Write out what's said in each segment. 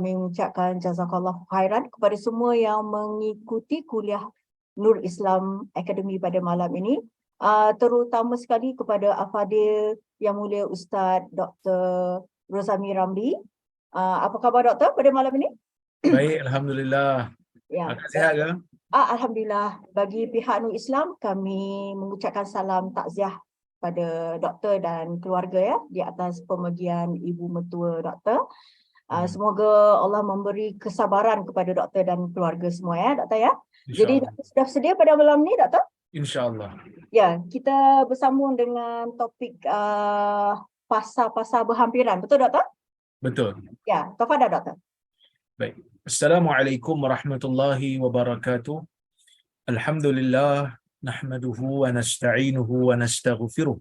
kami mengucapkan jazakallahu khairan kepada semua yang mengikuti kuliah Nur Islam Academy pada malam ini. Terutama sekali kepada Al-Fadil Yang Mulia Ustaz Dr. Rozami Ramli. Apa khabar Doktor pada malam ini? Baik, Alhamdulillah. Ya. Kakak sihat ke? Alhamdulillah. Bagi pihak Nur Islam, kami mengucapkan salam takziah pada doktor dan keluarga ya di atas pemergian ibu mertua doktor. Semoga Allah memberi kesabaran kepada doktor dan keluarga semua ya doktor ya. Jadi doktor sudah sedia pada malam ni doktor? InsyaAllah. Ya, kita bersambung dengan topik pasal-pasal berhampiran. Betul doktor? Betul. Ya, tafadhal doktor. Baik. Assalamualaikum warahmatullahi wabarakatuh. Alhamdulillah nahmaduhu wa nasta'inuhu wa nastaghfiruh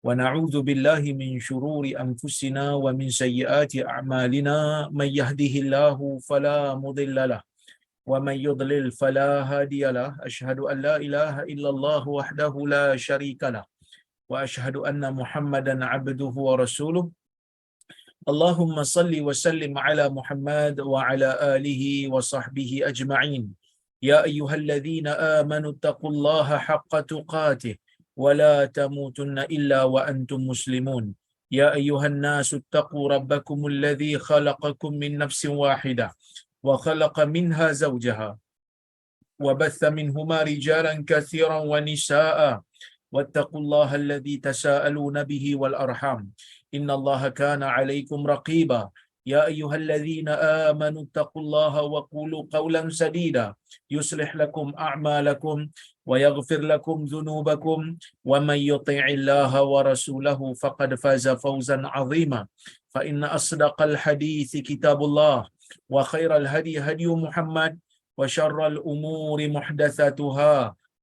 wa na'udzu billahi min shururi anfusina wa min sayyiati a'malina may yahdihillahu fala mudhillalah wa may yudlil fala hadiyalah. Asyhadu an la ilaha illallah wahdahu la syarikalah wa asyhadu anna Muhammadan 'abduhu wa rasuluh. Allahumma salli wa sallim ala Muhammad wa ala alihi wa sahbihi ajma'in. Ya ayyuhalladzina amanu taqullaha haqqa tuqatih wa la tamutunna illa wa antum muslimun. Ya ayyuhan nasu taqu rabbakumul ladzi khalaqakum min nafsin wahidah wa khalaqa minha zawjaha wa batha minhuma rijalan katsiran wa nisaa'a wattaqullaha alladzi tasaaluna bihi wal arham. إن الله كان عليكم رقيبا يا أيها الذين آمنوا اتقوا الله وقولوا قولا سديدا يصلح لكم أعمالكم ويغفر لكم ذنوبكم ومن يطع الله ورسوله فقد فاز فوزا عظيما فإن أصدق الحديث كتاب الله وخير الهدي هدي محمد وشر الأمور محدثاتها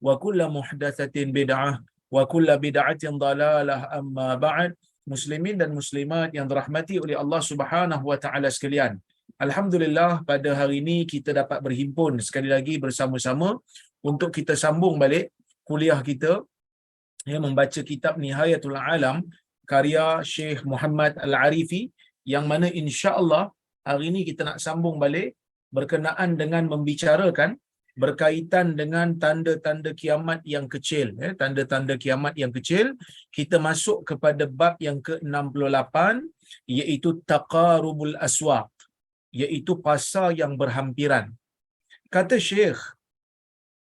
وكل محدثة بدعة وكل بدعة ضلالة أما بعد. Muslimin dan muslimat yang dirahmati oleh Allah Subhanahu wa taala sekalian. Alhamdulillah pada hari ini kita dapat berhimpun sekali lagi bersama-sama untuk kita sambung balik kuliah kita yang membaca kitab Nihayatul Alam karya Syekh Muhammad Al-Arifi, yang mana insya-Allah hari ini kita nak sambung balik berkenaan dengan membicarakan berkaitan dengan tanda-tanda kiamat yang kecil, tanda-tanda kiamat yang kecil. Kita masuk kepada bab yang ke-68, iaitu taqarubul aswaq, iaitu pasar yang berhampiran. Kata Syekh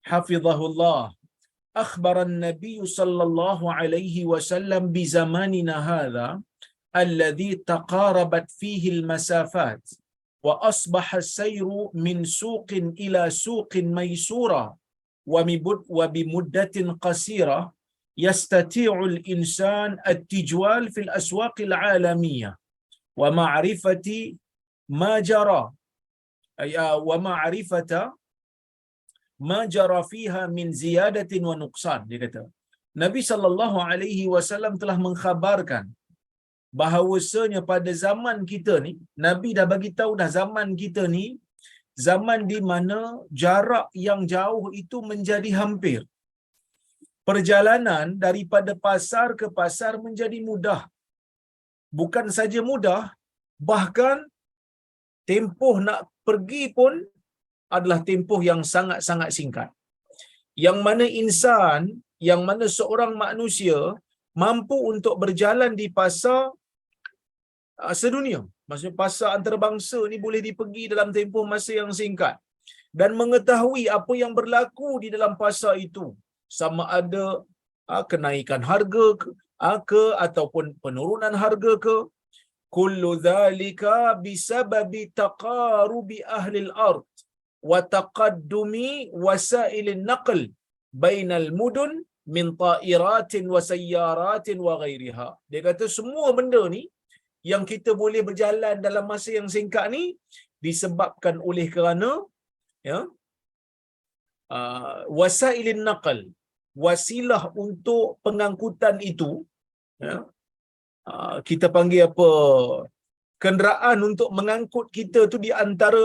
hafizahullah, akhbara an-nabiy sallallahu alaihi wasallam bi zamanina hadha alladhi taqarabat fihi al-masafat وأصبح السير من سوق إلى سوق ميسورة وبمدة قصيرة يستطيع الإنسان التجوال في الأسواق العالمية ومعرفة ما جرى ومعرفة ما جرى فيها من زيادة ونقصان. Dia kata Nabi sallallahu alaihi wasallam telah mengkhabarkan bahawasanya pada zaman kita ni, Nabi dah bagi tahu dah zaman kita ni zaman di mana jarak yang jauh itu menjadi hampir. Perjalanan daripada pasar ke pasar menjadi mudah. Bukan saja mudah, bahkan tempoh nak pergi pun adalah tempoh yang sangat-sangat singkat. Yang mana insan, yang mana seorang manusia mampu untuk berjalan di pasar sedunia. Maksudnya pasar antarabangsa ni boleh dipergi dalam tempoh masa yang singkat dan mengetahui apa yang berlaku di dalam pasar itu, sama ada kenaikan harga ke ataupun penurunan harga ke. Kullu dhalika bisababi taqarubi ahli al-ard wa taqaddumi wasailin naql bainal mudun min ta'iratin wa sayyaratin wa ghairiha. Dia kata semua benda ni yang kita boleh berjalan dalam masa yang singkat ni disebabkan oleh kerana wasailin naql, wasilah untuk pengangkutan itu, kita panggil apa, kenderaan untuk mengangkut kita tu di antara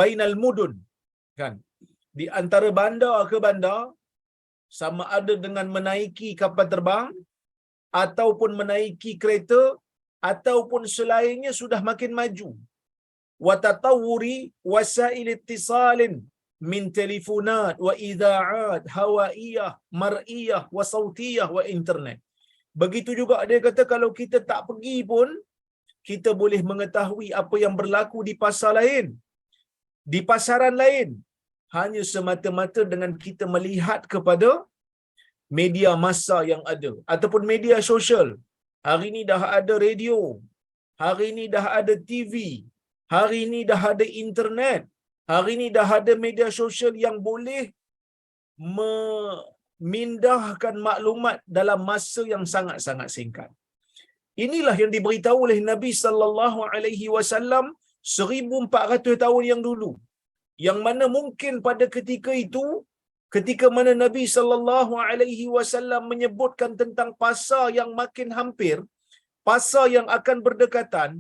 bainal mudun, kan, di antara bandar ke bandar, sama ada dengan menaiki kapal terbang ataupun menaiki kereta ataupun selainnya sudah makin maju. wa tatawuri wasail ittisalin min telefonat wa idha'at hawaiyah mar'iyah wa sautiyah wa internet. Begitu juga dia kata kalau kita tak pergi pun kita boleh mengetahui apa yang berlaku di pasar lain, di pasaran lain, hanya semata-mata dengan kita melihat kepada media massa yang ada ataupun media sosial. Hari ini dah ada radio, hari ini dah ada TV, hari ini dah ada internet, hari ini dah ada media sosial yang boleh memindahkan maklumat dalam masa yang sangat-sangat singkat. Inilah yang diberitahu oleh Nabi sallallahu alaihi wasallam 1400 tahun yang dulu. Yang mana mungkin pada ketika itu, ketika mana Nabi sallallahu alaihi wasallam menyebutkan tentang pasar yang makin hampir, pasar yang akan berdekatan,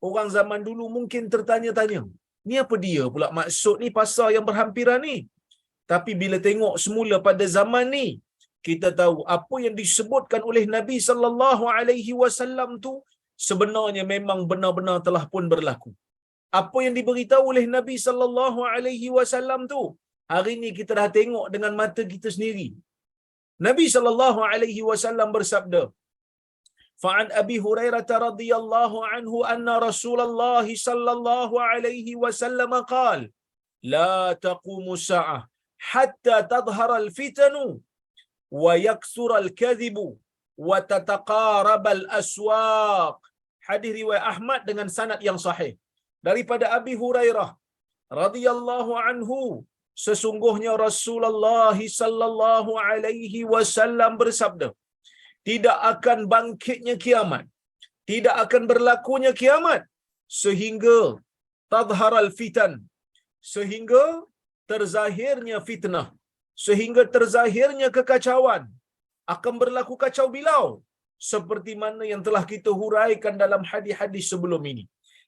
orang zaman dulu mungkin tertanya-tanya, ni apa dia pula maksud ni pasar yang berhampiran ni? Tapi bila tengok semula pada zaman ni, kita tahu apa yang disebutkan oleh Nabi sallallahu alaihi wasallam tu sebenarnya memang benar-benar telah pun berlaku. Apa yang diberitahu oleh Nabi sallallahu alaihi wasallam tu hari ini kita dah tengok dengan mata kita sendiri. Nabi sallallahu alaihi wasallam bersabda, "Fa'an Abi Hurairah radhiyallahu anhu anna Rasulullah sallallahu alaihi wasallam qala, la taqumu sa'ah hatta tadhhara al-fitanu wa yaksura al-kadhibu wa tataqaraba al-aswaq." Hadis riwayat Ahmad dengan sanad yang sahih. Daripada Abi Hurairah radhiyallahu anhu, sesungguhnya Rasulullah sallallahu alaihi wasallam bersabda, tidak akan bangkitnya kiamat, tidak akan berlakunya kiamat sehingga tadharal fitan, sehingga terzahirnya fitnah, sehingga terzahirnya kekacauan. Akan berlaku kacau bilau seperti mana yang telah kita huraikan dalam hadis-hadis sebelum ini.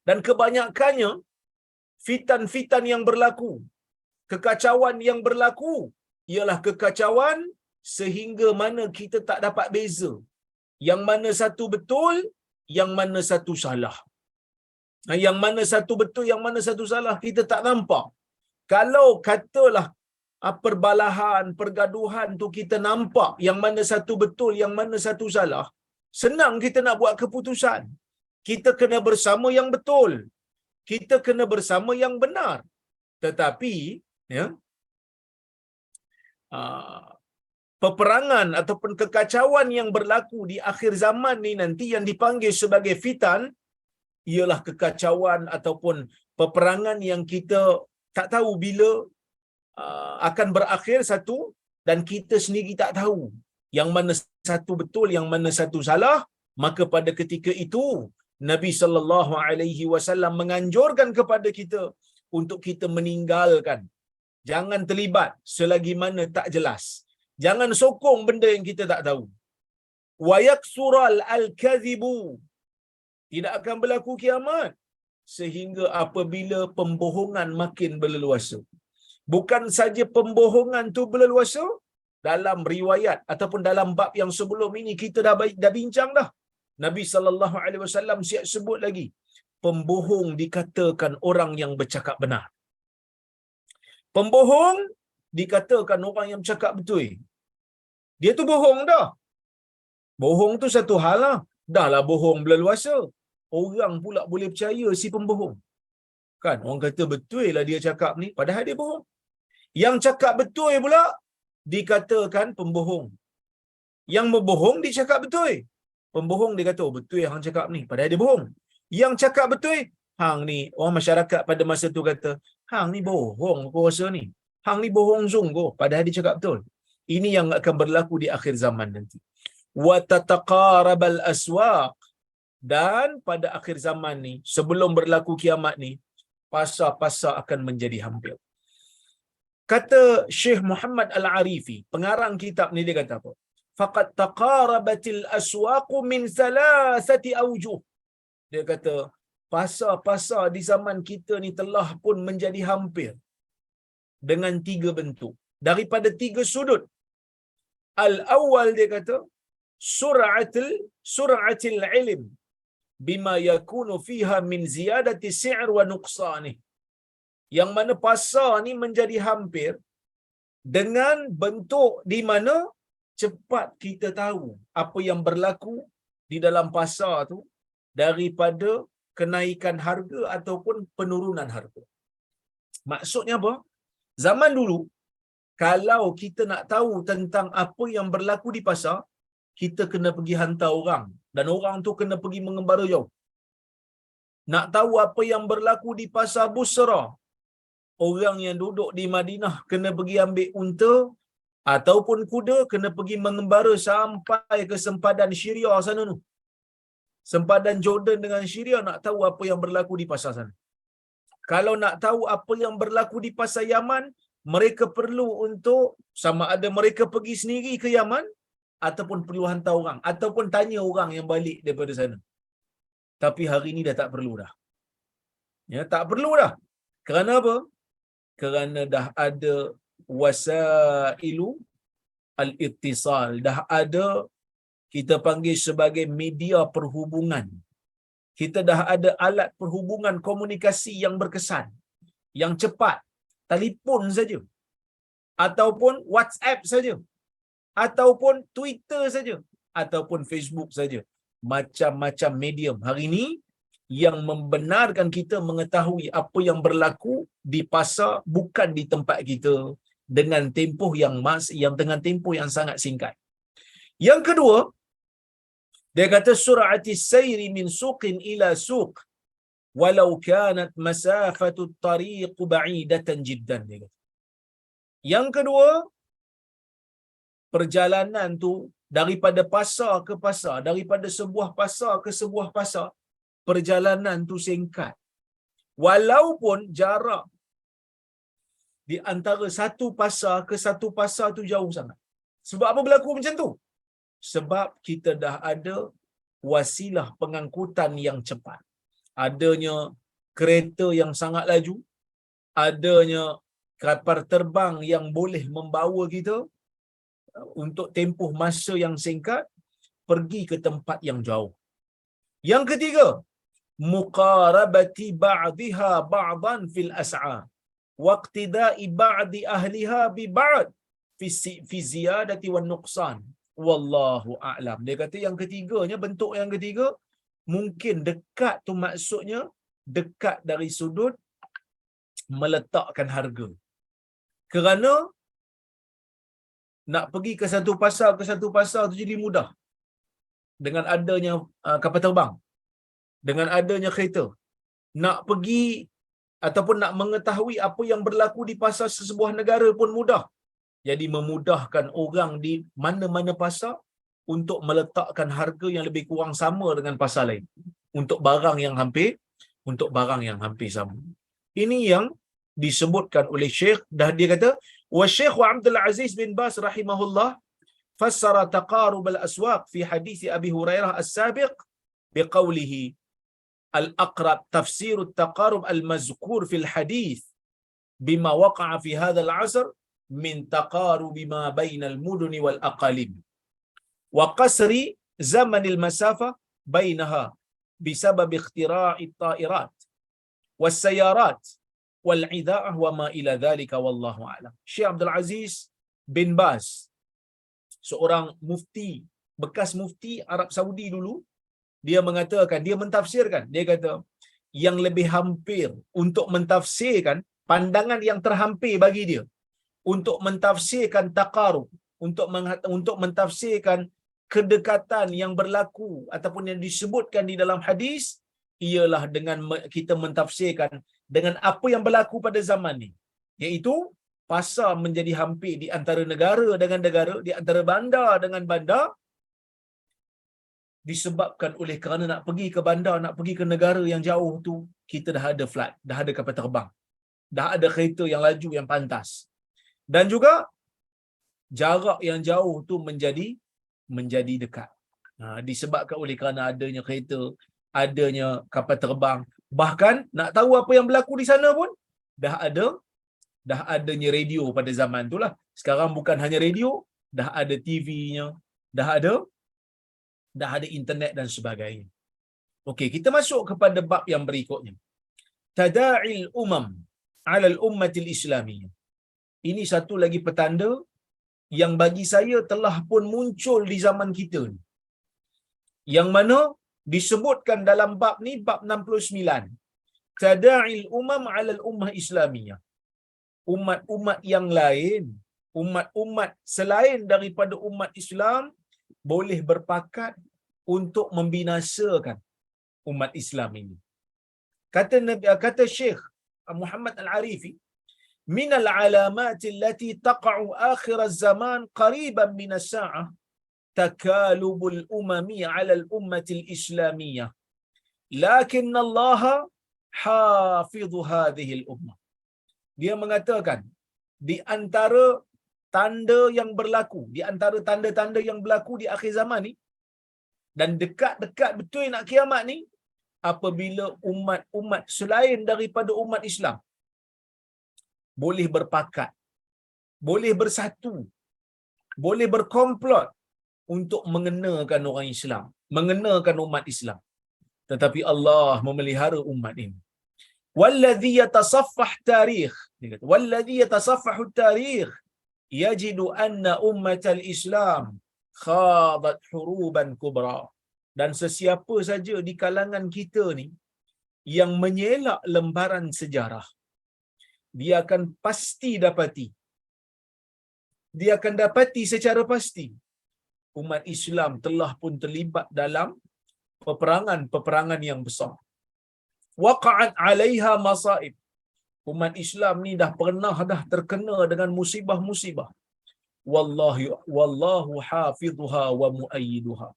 Dan kebanyakannya fitan-fitan yang berlaku, kekacauan yang berlaku ialah kekacauan sehingga mana kita tak dapat beza yang mana satu betul, yang mana satu salah. Yang mana satu betul, yang mana satu salah kita tak nampak. Kalau katalah perbalahan, pergaduhan tu kita nampak yang mana satu betul, yang mana satu salah, senang kita nak buat keputusan. Kita kena bersama yang betul, kita kena bersama yang benar. Tetapi ya, peperangan ataupun kekacauan yang berlaku di akhir zaman ni nanti yang dipanggil sebagai fitan ialah kekacauan ataupun peperangan yang kita tak tahu bila akan berakhir satu, dan kita sendiri tak tahu yang mana satu betul, yang mana satu salah. Maka pada ketika itu Nabi sallallahu alaihi wasallam menganjurkan kepada kita untuk kita meninggalkan, jangan terlibat selagi mana tak jelas, jangan sokong benda yang kita tak tahu. Wa yaksural al-kadhibu, tidak akan berlaku kiamat sehingga apabila pembohongan makin berleluasa. Bukan saja pembohongan tu berleluasa, dalam riwayat ataupun dalam bab yang sebelum ini kita dah bincang dah. Nabi sallallahu alaihi wasallam siap sebut lagi, pembohong dikatakan orang yang bercakap benar. Pembohong dikatakan orang yang bercakap betul. Dia tu bohong dah. Bohong tu satu hal lah. Dahlah bohong berleluasa, orang pula boleh percaya si pembohong. Kan orang kata betul lah dia cakap ni, padahal dia bohong. Yang cakap betul pula dikatakan pembohong. Yang berbohong dia cakap betul. Pembohong dia kata, oh, betul yang hang cakap ni, padahal dia bohong. Yang cakap betul, hang ni, orang masyarakat pada masa tu kata, hang ni bohong aku rasa ni. Hang ni bohong sungguh, padahal dia cakap betul. Ini yang akan berlaku di akhir zaman nanti. Wa tataqarabal aswaq, dan pada akhir zaman ni, sebelum berlaku kiamat ni, pasar-pasar akan menjadi hampir. Kata Syekh Muhammad Al-Arifi, pengarang kitab ni, dia kata apa? Faqad taqarabatil aswaqu min thalathati awjuh. Dia kata pasar-pasar di zaman kita ni telah pun menjadi hampir dengan 3 bentuk, daripada 3 sudut. Al-awwal dia kata sur'atul ilm. bima yakunu fiha min ziyadati si'r wa nuqsanih. Yang mana pasar ni menjadi hampir dengan bentuk di mana cepat kita tahu apa yang berlaku di dalam pasar tu daripada kenaikan harga ataupun penurunan harga. Maksudnya apa? Zaman dulu, kalau kita nak tahu tentang apa yang berlaku di pasar, kita kena pergi hantar orang dan orang tu kena pergi mengembara jauh. Nak tahu apa yang berlaku di pasar Busra, orang yang duduk di Madinah kena pergi ambil unta ataupun kuda, kena pergi mengembara sampai ke sempadan Syria sana tu. Sempadan Jordan dengan Syria, nak tahu apa yang berlaku di pasar sana. Kalau nak tahu apa yang berlaku di pasar Yaman, mereka perlu untuk sama ada mereka pergi sendiri ke Yaman ataupun perlu hantar orang ataupun tanya orang yang balik daripada sana. Tapi hari ini dah tak perlu dah. Ya, tak perlu dah. Kerana apa? Kerana dah ada wasailu al-ittisal, dah ada kita panggil sebagai media perhubungan. Kita dah ada alat perhubungan komunikasi yang berkesan, yang cepat, telefon saja, ataupun WhatsApp saja, ataupun Twitter saja, ataupun Facebook saja. Macam-macam medium hari ini yang membenarkan kita mengetahui apa yang berlaku di pasar bukan di tempat kita dengan tempoh yang dengan tempoh yang sangat singkat. Yang kedua, dia kata sur'ati sayri min suqin ila suq walau kanat masafatu at-tariq ba'idatan jiddan. Dia kata. Yang kedua, perjalanan tu daripada pasar ke pasar, daripada sebuah pasar ke sebuah pasar, perjalanan tu singkat. Walaupun jarak di antara satu pasar ke satu pasar tu jauh sangat. Sebab apa berlaku macam tu? Sebab kita dah ada wasilah pengangkutan yang cepat. Adanya kereta yang sangat laju, adanya kapal terbang yang boleh membawa kita untuk tempoh masa yang singkat pergi ke tempat yang jauh. Yang ketiga, muqarabati ba'dihha ba'dan fil as'ar waqtida'i ba'di ahliha bi ba'd fi ziyadati wan nuqsan. Wallahu a'lam. Dia kata yang ketiganya, bentuk yang ketiga, mungkin dekat tu maksudnya dekat dari sudut meletakkan harga. Kerana nak pergi ke satu pasar tu jadi mudah dengan adanya kapal terbang, dengan adanya kereta. Nak pergi ataupun nak mengetahui apa yang berlaku di pasar sesebuah negara pun mudah. Jadi memudahkan orang di mana-mana pasar untuk meletakkan harga yang lebih kurang sama dengan pasar lain untuk barang yang hampir sama. Ini yang disebutkan oleh Syekh, dah dia kata wa Syekh Abdul Aziz bin Baz rahimahullah fassara taqarub al-aswaq fi hadis Abi Hurairah as-sabiq biqawlihi al-aqrab tafsir at-taqarub al-mazkur fi al-hadith bima waqa'a fi hadha al-'asr min taqarub ma bain al-mudun wal aqalim wa qasri zaman al-masafa bainaha bisabab ikhtira'i at-ta'irat was-sayarat wal-'idha'ah wa ma ila dhalika wallahu a'lam. Syekh Abdul Aziz bin Baz, seorang mufti, bekas mufti Arab Saudi dulu, dia mengatakan, dia mentafsirkan, dia kata yang lebih hampir untuk mentafsirkan, pandangan yang terhampir bagi dia untuk mentafsirkan taqarub, untuk mentafsirkan kedekatan yang berlaku ataupun yang disebutkan di dalam hadis, ialah dengan kita mentafsirkan dengan apa yang berlaku pada zaman ni, iaitu pasar menjadi hampir di antara negara dengan negara, di antara bandar dengan bandar, disebabkan oleh kerana nak pergi ke bandar, nak pergi ke negara yang jauh tu, kita dah ada flight, dah ada kapal terbang, dah ada kereta yang laju yang pantas, dan juga jarak yang jauh tu menjadi dekat. Disebabkan oleh kerana adanya kereta, adanya kapal terbang, bahkan nak tahu apa yang berlaku di sana pun dah adanya radio pada zaman tu lah. Sekarang bukan hanya radio, dah ada TV-nya, dah ada internet dan sebagainya. Okey, kita masuk kepada bab yang berikutnya. Tada'il umam 'ala al-ummatil islamiyah. Ini satu lagi petanda yang bagi saya telah pun muncul di zaman kita ni. Yang mana disebutkan dalam bab ni, bab 69. Tada'il umam 'ala al-ummah islamiyah. Umat-umat yang lain, umat-umat selain daripada umat Islam boleh berpakat untuk membinasakan umat Islam ini. Kata Syekh Muhammad Al-Arifi, min al-alamat allati taqa'u akhir az-zaman qariban min as-sa'ah takalubul umami 'ala al-ummati al-islamiyah. Lakin Allah hafidhu hadhihi al-ummah. Dia mengatakan di antara tanda yang berlaku, di antara tanda-tanda yang berlaku di akhir zaman ni dan dekat-dekat betul nak kiamat ni, apabila umat-umat selain daripada umat Islam boleh berpakat, boleh bersatu, boleh berkomplot untuk mengenakan orang Islam, mengenakan umat Islam. Tetapi Allah memelihara umat ini. Wallazi yatasaffah tarikh, dia kata wallazi yatasaffahu tarikh yajidu anna ummatal Islam khadat huruban kubra. Dan sesiapa saja di kalangan kita ni yang mengelak lembaran sejarah, dia akan dapati secara pasti umat Islam telah pun terlibat dalam peperangan yang besar. Waqa'at 'alaiha masaib. Umat Islam ni dah terkena dengan musibah-musibah. Wallahu hafidhuha wa muayyiduha.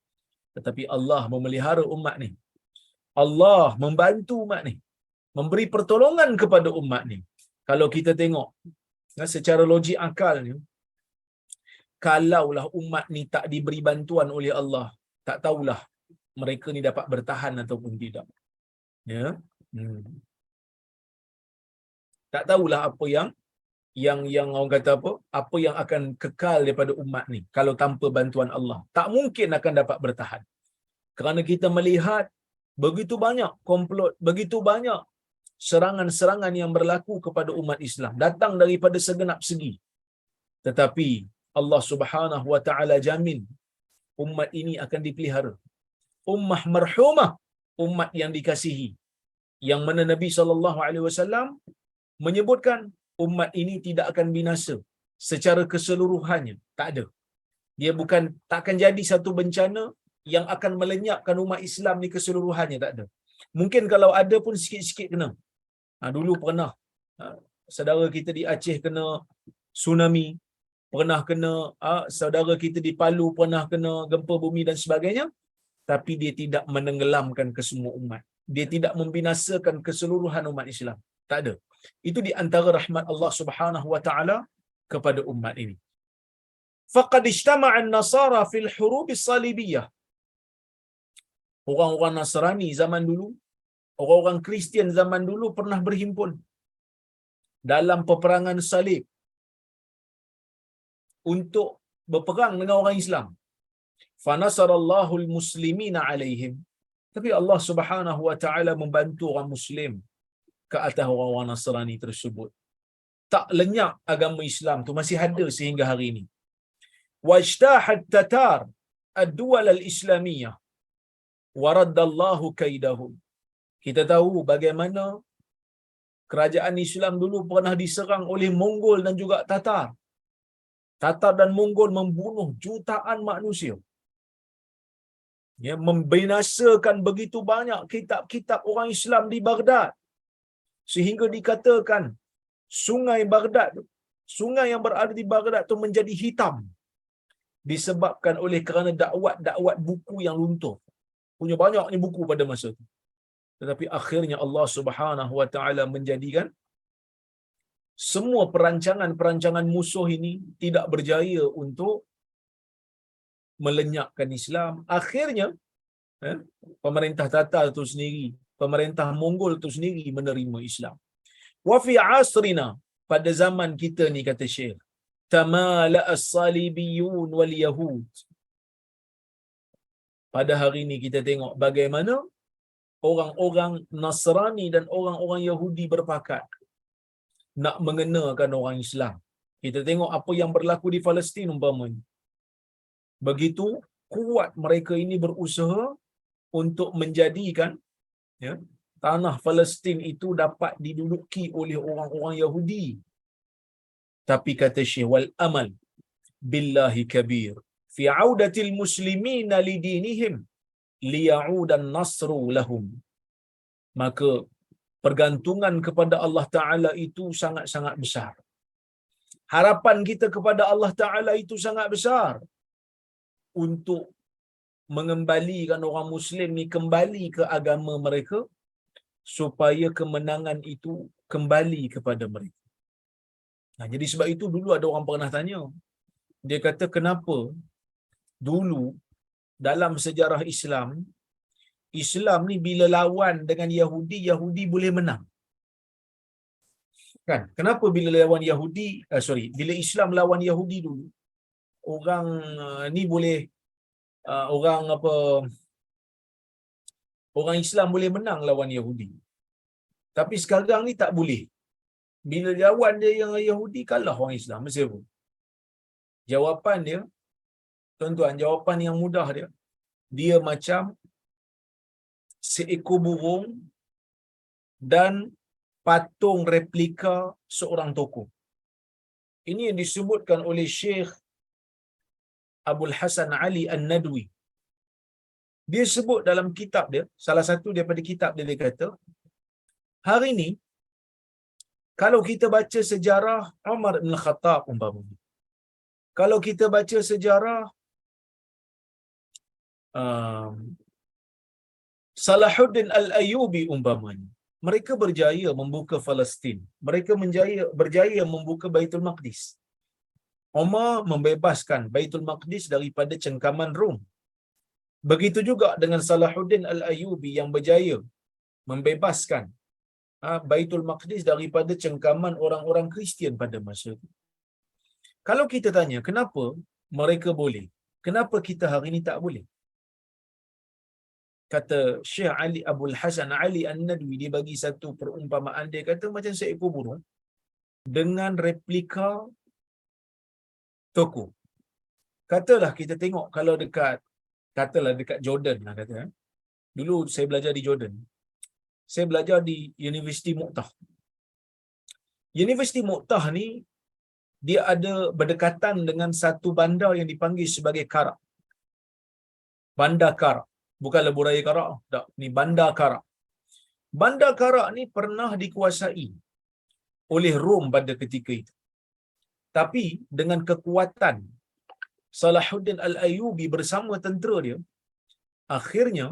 Tetapi Allah memelihara umat ni. Allah membantu umat ni, memberi pertolongan kepada umat ni. Kalau kita tengok secara logik akalnya, kalaulah umat ni tak diberi bantuan oleh Allah, tak tahulah mereka ni dapat bertahan ataupun tidak. Ya. Tak tahulah apa yang orang kata apa yang akan kekal daripada umat ni kalau tanpa bantuan Allah. Tak mungkin akan dapat bertahan. Kerana kita melihat begitu banyak komplot, begitu banyak serangan-serangan yang berlaku kepada umat Islam, datang daripada segenap segi. Tetapi Allah Subhanahu wa taala jamin umat ini akan dipelihara. Ummah marhumah, umat yang dikasihi. Yang mana Nabi SAW menyebutkan umat ini tidak akan binasa secara keseluruhannya. Tak ada. Dia tak akan jadi satu bencana yang akan melenyapkan umat Islam ni keseluruhannya, tak ada. Mungkin kalau ada pun sikit-sikit kena. Dulu pernah saudara kita di Aceh kena tsunami, pernah kena saudara kita di Palu pernah kena gempa bumi dan sebagainya, tapi dia tidak menenggelamkan kesemua umat. Dia tidak membinasakan keseluruhan umat Islam. Tak ada. Itu di antara rahmat Allah Subhanahu wa taala kepada umat ini. Faqad ijtama'a an-nasara fil hurub as-salibiyah. Orang-orang Nasrani zaman dulu, orang-orang Kristian zaman dulu pernah berhimpun dalam peperangan salib untuk berperang dengan orang Islam. Fa nasarallahu al-muslimina alaihim. Tapi Allah Subhanahu wa taala membantu orang Muslim ke atas orang-orang Nasrani tersebut. Tak lenyap agama Islam tu, masih ada sehingga hari ini. Wajtahat tatar ad-duwal al-islamiyah wa raddallahu kaidahum. Kita tahu bagaimana kerajaan Islam dulu pernah diserang oleh Mongol dan juga Tatar. Tatar dan Mongol membunuh jutaan manusia. Ya, membinasakan begitu banyak kitab-kitab orang Islam di Baghdad. Sehingga dikatakan sungai Baghdad, sungai yang berada di Baghdad tu menjadi hitam disebabkan oleh kerana dakwat buku yang luntur. Punya banyaknya buku pada masa itu. Tetapi akhirnya Allah Subhanahu wa taala menjadikan semua perancangan musuh ini tidak berjaya untuk melenyapkan Islam. Akhirnya pemerintah Tatar itu sendiri, pemerintah Mongol itu sendiri menerima Islam. Wa fi asrina, pada zaman kita ni, kata Syekh, tamala as-salibiyun wal yahud. Pada hari ini kita tengok bagaimana orang-orang Nasrani dan orang-orang Yahudi berpakat nak mengenakan orang Islam. Kita tengok apa yang berlaku di Palestin umpamanya. Begitu kuat mereka ini berusaha untuk menjadikan, ya, tanah Palestin itu dapat diduduki oleh orang-orang Yahudi. Tapi kata Syekh, wal amal billahi kabir fi audatil muslimina lidinihim liya'udan nasru lahum. Maka pergantungan kepada Allah Ta'ala itu sangat-sangat besar. Harapan kita kepada Allah Ta'ala itu sangat besar untuk mengembalikan orang Muslim ni kembali ke agama mereka, supaya kemenangan itu kembali kepada mereka. Nah, jadi sebab itu dulu ada orang pernah tanya, dia kata kenapa dulu dalam sejarah Islam, Islam ni bila lawan dengan Yahudi, Yahudi boleh menang. Kan? Kenapa bila lawan Yahudi, bila Islam lawan Yahudi dulu, orang ni boleh orang Islam boleh menang lawan Yahudi. Tapi sekarang ni tak boleh. Bila lawan dia yang Yahudi, kalah orang Islam. Mesti apa? Jawapan dia, tuan-tuan, jawapan yang mudah dia, dia macam seekor burung dan patung replika seorang tokoh. Ini yang disebutkan oleh Syekh Abdul Hasan Ali An-Nadwi. Dia sebut dalam kitab dia, salah satu daripada kitab dia, dia kata, hari ini kalau kita baca sejarah Umar bin Khattab umpamanya, kalau kita baca sejarah Salahuddin Al-Ayyubi umpamanya, mereka berjaya membuka Palestin. Mereka berjaya membuka Baitul Maqdis. Umar membebaskan Baitul Maqdis daripada cengkaman Rom. Begitu juga dengan Salahuddin Al-Ayyubi yang berjaya membebaskan Baitul Maqdis daripada cengkaman orang-orang Kristian pada masa itu. Kalau kita tanya, kenapa mereka boleh? Kenapa kita hari ini tak boleh? Kata Syekh Ali Abdul Hasan Ali An-Nadwi, dia bagi satu perumpamaan. Dia kata macam seekor burung dengan replika toko. Katalah kita tengok kalau dekat Jordan lah kata. Dulu saya belajar di Jordan. Saya belajar di Universiti Muqtah. Universiti Muqtah ni dia ada berdekatan dengan satu bandar yang dipanggil sebagai Karak. Bandar Karak. Bukan lebuh raya Karak. Tak, ni Bandar Karak. Bandar Karak ni pernah dikuasai oleh Rom pada ketika itu. Tapi dengan kekuatan Salahuddin Al-Ayyubi bersama tentera dia, akhirnya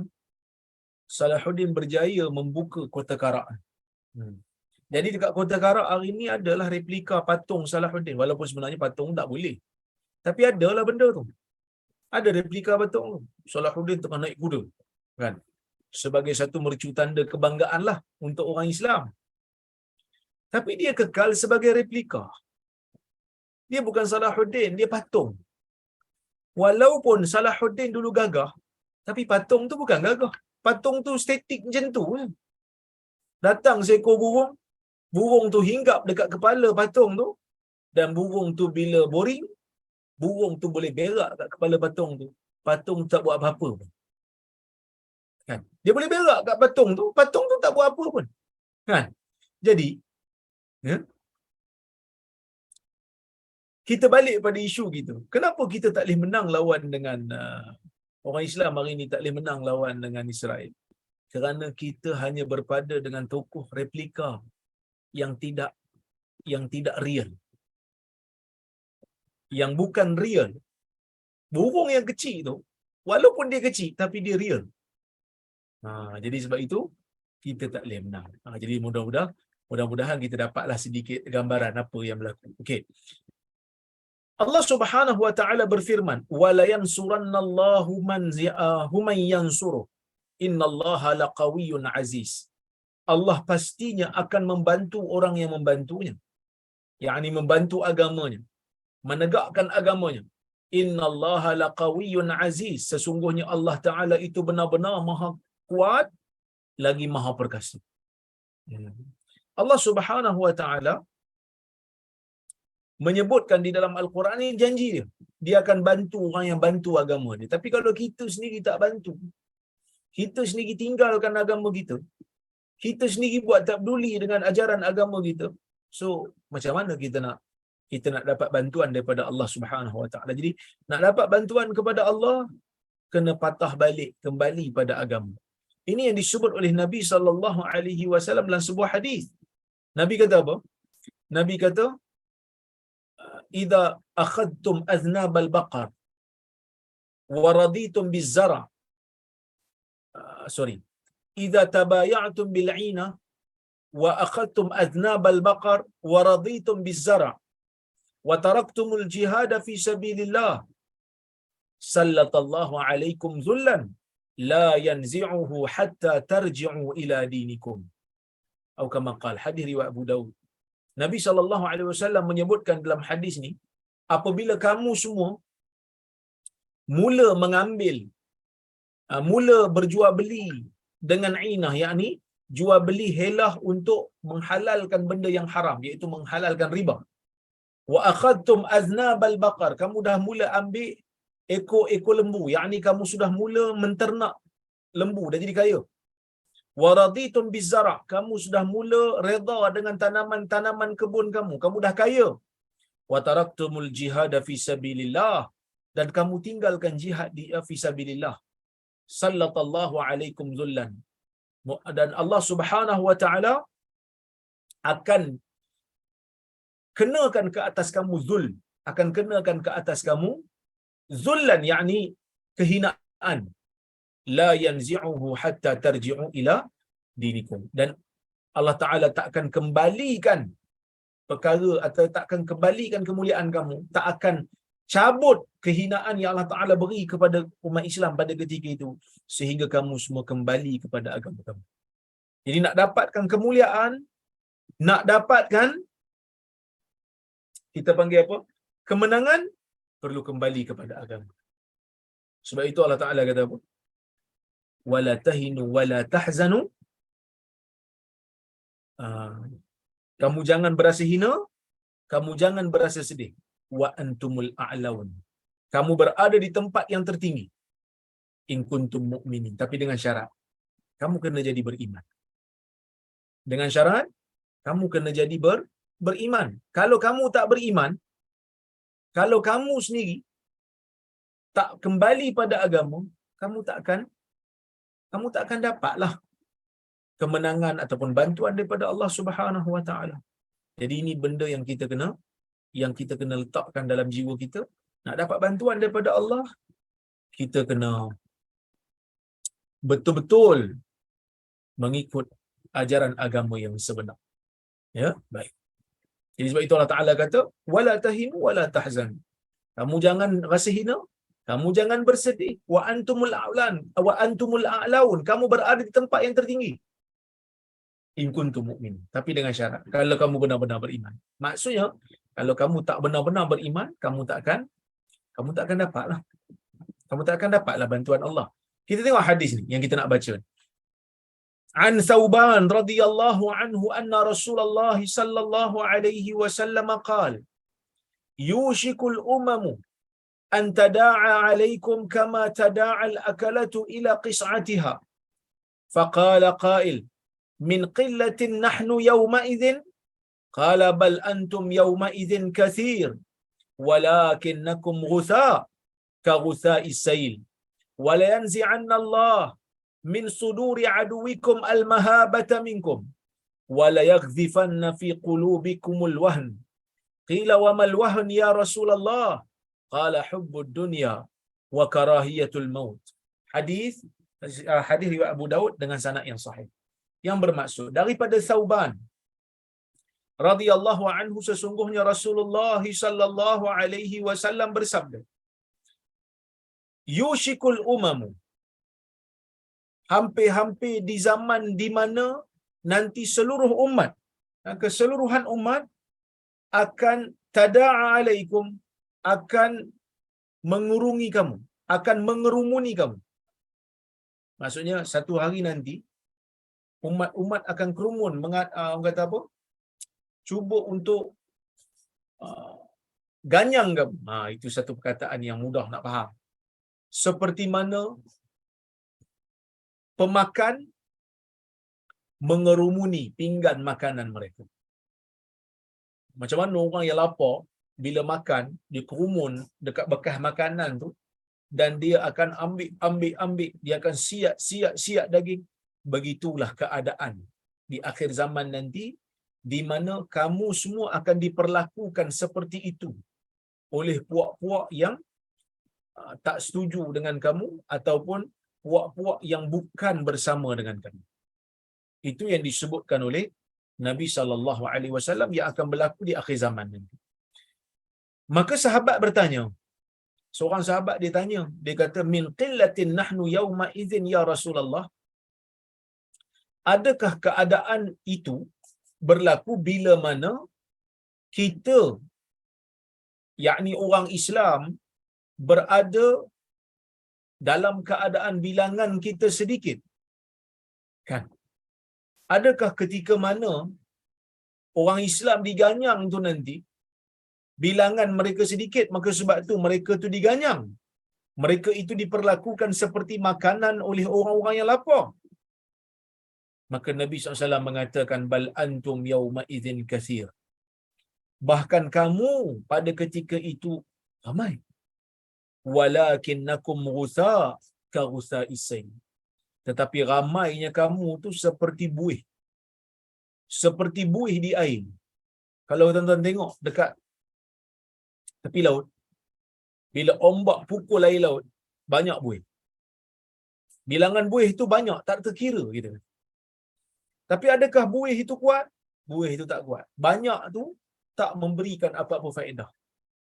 Salahuddin berjaya membuka kota Karak. Jadi dekat kota Karak hari ini adalah replika patung Salahuddin. Walaupun sebenarnya patung tak boleh. Tapi adalah benda tu. Ada replika patung tu. Salahuddin tengah naik kuda. Kan? Sebagai satu mercu tanda kebanggaan lah untuk orang Islam. Tapi dia kekal sebagai replika. Dia bukan Salahuddin, dia patung. Walaupun Salahuddin dulu gagah, tapi patung tu bukan gagah. Patung tu statik macam tu. Datang seekor burung, burung tu hinggap dekat kepala patung tu, dan burung tu bila boring, burung tu boleh berak kat kepala patung tu. Patung tak buat apa-apa pun. Kan? Dia boleh berak kat patung tu tak buat apa pun. Kan? Jadi, ya, kita balik pada isu kita. Kenapa kita tak boleh menang lawan dengan orang Islam hari ini, tak boleh menang lawan dengan Israel? Kerana kita hanya berpada dengan tokoh replika yang tidak real. Yang bukan real. Burung yang kecil tu, walaupun dia kecil tapi dia real. Jadi sebab itu kita tak boleh menang. Jadi mudah-mudahan kita dapatlah sedikit gambaran apa yang berlaku. Okey. Allah Subhanahu wa taala berfirman, "Wala yansurannallahu man yansuruh. Innallaha laqawiyyun aziz." Allah pastinya akan membantu orang yang membantunya. yakni membantu agamanya, menegakkan agamanya. Innallaha laqawiyyun aziz. Sesungguhnya Allah Taala itu benar-benar maha kuat lagi Maha Perkasa. Allah Subhanahu wa taala menyebutkan di dalam Al-Quran ini janji dia. Dia akan bantu orang yang bantu agama dia. Tapi kalau kita sendiri tak bantu, kita sendiri tinggalkan agama kita sendiri buat tak peduli dengan ajaran agama kita, so macam mana kita nak dapat bantuan daripada Allah Subhanahu wa taala? Jadi nak dapat bantuan kepada Allah, kena patah balik kembali pada agama. Ini yang disebut oleh Nabi sallallahu alaihi wasallam dalam sebuah hadis. Nabi kata apa? Nabi kata, "Idza akhadtum aznabal baqar wa raditum biz-zara." "Idza tabaya'tum bil-'ina wa akhadtum aznabal baqar wa raditum biz-zara wa taraktumul jihad fi sabilillah, sallatallahu 'alaikum dhullan la yanzi'uhu hatta tarji'u ila dinikum." Atau kama qala, hadis riwayat Abu Daud. Nabi sallallahu alaihi wasallam menyebutkan dalam hadis ni, apabila kamu semua mula berjual beli dengan inah, yakni jual beli helah untuk menghalalkan benda yang haram, iaitu menghalalkan riba. Wa akhadtum aznabal baqar, kamu dah mula ambil ekor lembu, yakni kamu sudah mula menternak lembu, dah jadi kaya. Wa raditum bizara, kamu sudah mula redha dengan tanaman-tanaman kebun kamu dah kaya. Wa taraktumul jihad fi sabilillah, dan kamu tinggalkan jihad di fi sabilillah, sallallahu alaikum zullan, dan Allah Subhanahu wa taala akan kenakan ke atas kamu zul, akan kenakan ke atas kamu zullan, yakni kehinaan, la yanzi'uhu hatta tarji'u ila dinikum, dan Allah Taala takkan kembalikan perkara atau takkan kembalikan kemuliaan kamu, tak akan cabut kehinaan yang Allah Taala beri kepada umat Islam pada ketika itu, sehingga kamu semua kembali kepada agama kamu. Jadi nak dapatkan kemuliaan, nak dapatkan, kita panggil apa, kemenangan, perlu kembali kepada agama. Sebab itu Allah Taala kata apa? Wala tahinu wala tahzanu. Kamu jangan berasa hina, kamu jangan berasa sedih. Wa antumul a'laun. Kamu berada di tempat yang tertinggi. In kuntum mu'minin. Tapi dengan syarat, kamu kena jadi beriman. Dengan syarat, kamu kena jadi beriman. Kalau kamu tak beriman, kalau kamu sendiri tak kembali pada agama, kamu tak akan dapatlah kemenangan ataupun bantuan daripada Allah Subhanahu wa taala. Jadi ini benda yang kita kena letakkan dalam jiwa kita. Nak dapat bantuan daripada Allah, kita kena betul-betul mengikut ajaran agama yang sebenar. Ya, baik. Jadi sebab itu Allah Taala kata, wala tahinu wala tahzan. Kamu jangan rasa hina, kamu jangan bersedih. Wa antumul a'laun. Kamu berada di tempat yang tertinggi. In kuntum mu'min. Tapi dengan syarat, kalau kamu benar-benar beriman. Maksudnya, kalau kamu tak benar-benar beriman, kamu tak akan dapatlah. Kamu tak akan dapatlah bantuan Allah. Kita tengok hadis ni yang kita nak baca. An Thauban radhiyallahu anhu anna Rasulullah sallallahu alaihi wasallam qala, yushikul umamu an tada'a alaikum kama tada'a al-akalatu ila qis'atiha. Faqala qail, min qillatin nahnu yawma idhin? Qala bal antum yawma idhin kathir, walakinnakum ghutha ka ghutha'is sayl, wa la yanzi'anna Allah min suduri aduwikum al-mahabata minkum, wa la yaghzifanna fi qulubikumul wahn. Qila wa mal wahn ya Rasulullah? Qala hubbud dunya wa karahiyatul maut. Hadis riwayat Abu Daud dengan sanad yang sahih. Yang bermaksud daripada Thauban radhiyallahu anhu, sesungguhnya Rasulullah sallallahu alaihi wasallam bersabda, yushikul umamu, hampir-hampir di zaman di mana nanti seluruh umat, keseluruhan umat akan tada'a alaikum, akan mengurungi kamu, akan mengerumuni kamu. Maksudnya satu hari nanti umat-umat akan kerumun orang kata apa? Cuba untuk ganyang kamu. Itu satu perkataan yang mudah nak faham. Seperti mana pemakan mengerumuni pinggan makanan mereka. Macam mana orang yang lapar bila makan dia kerumun dekat bekas makanan tu dan dia akan ambil, dia akan siap daging. Begitulah keadaan di akhir zaman nanti, di mana kamu semua akan diperlakukan seperti itu oleh puak-puak yang tak setuju dengan kamu ataupun puak-puak yang bukan bersama dengan kamu. Itu yang disebutkan oleh Nabi SAW yang akan berlaku di akhir zaman nanti. Maka sahabat bertanya, seorang sahabat dia tanya, dia kata, min qillatin nahnu yawma idzin ya Rasulullah. Adakah keadaan itu berlaku bila mana kita, yakni orang Islam, berada dalam keadaan bilangan kita sedikit? Kan? Adakah ketika mana orang Islam diganyang tu nanti, bilangan mereka sedikit, maka sebab tu mereka tu diganyang. Mereka itu diperlakukan seperti makanan oleh orang-orang yang lapar. Maka Nabi SAW mengatakan, bal antum yawma idzin katsir. Bahkan kamu pada ketika itu ramai. Walakinnakum ghusa ka ghusa'is sayl. Tetapi ramainya kamu tu seperti buih. Seperti buih di air. Kalau tuan-tuan tengok dekat tepi laut, bila ombak pukul air laut, banyak buih. Bilangan buih itu banyak, tak terkira gitu. Tapi adakah buih itu kuat? Buih itu tak kuat. Banyak tu tak memberikan apa-apa faedah.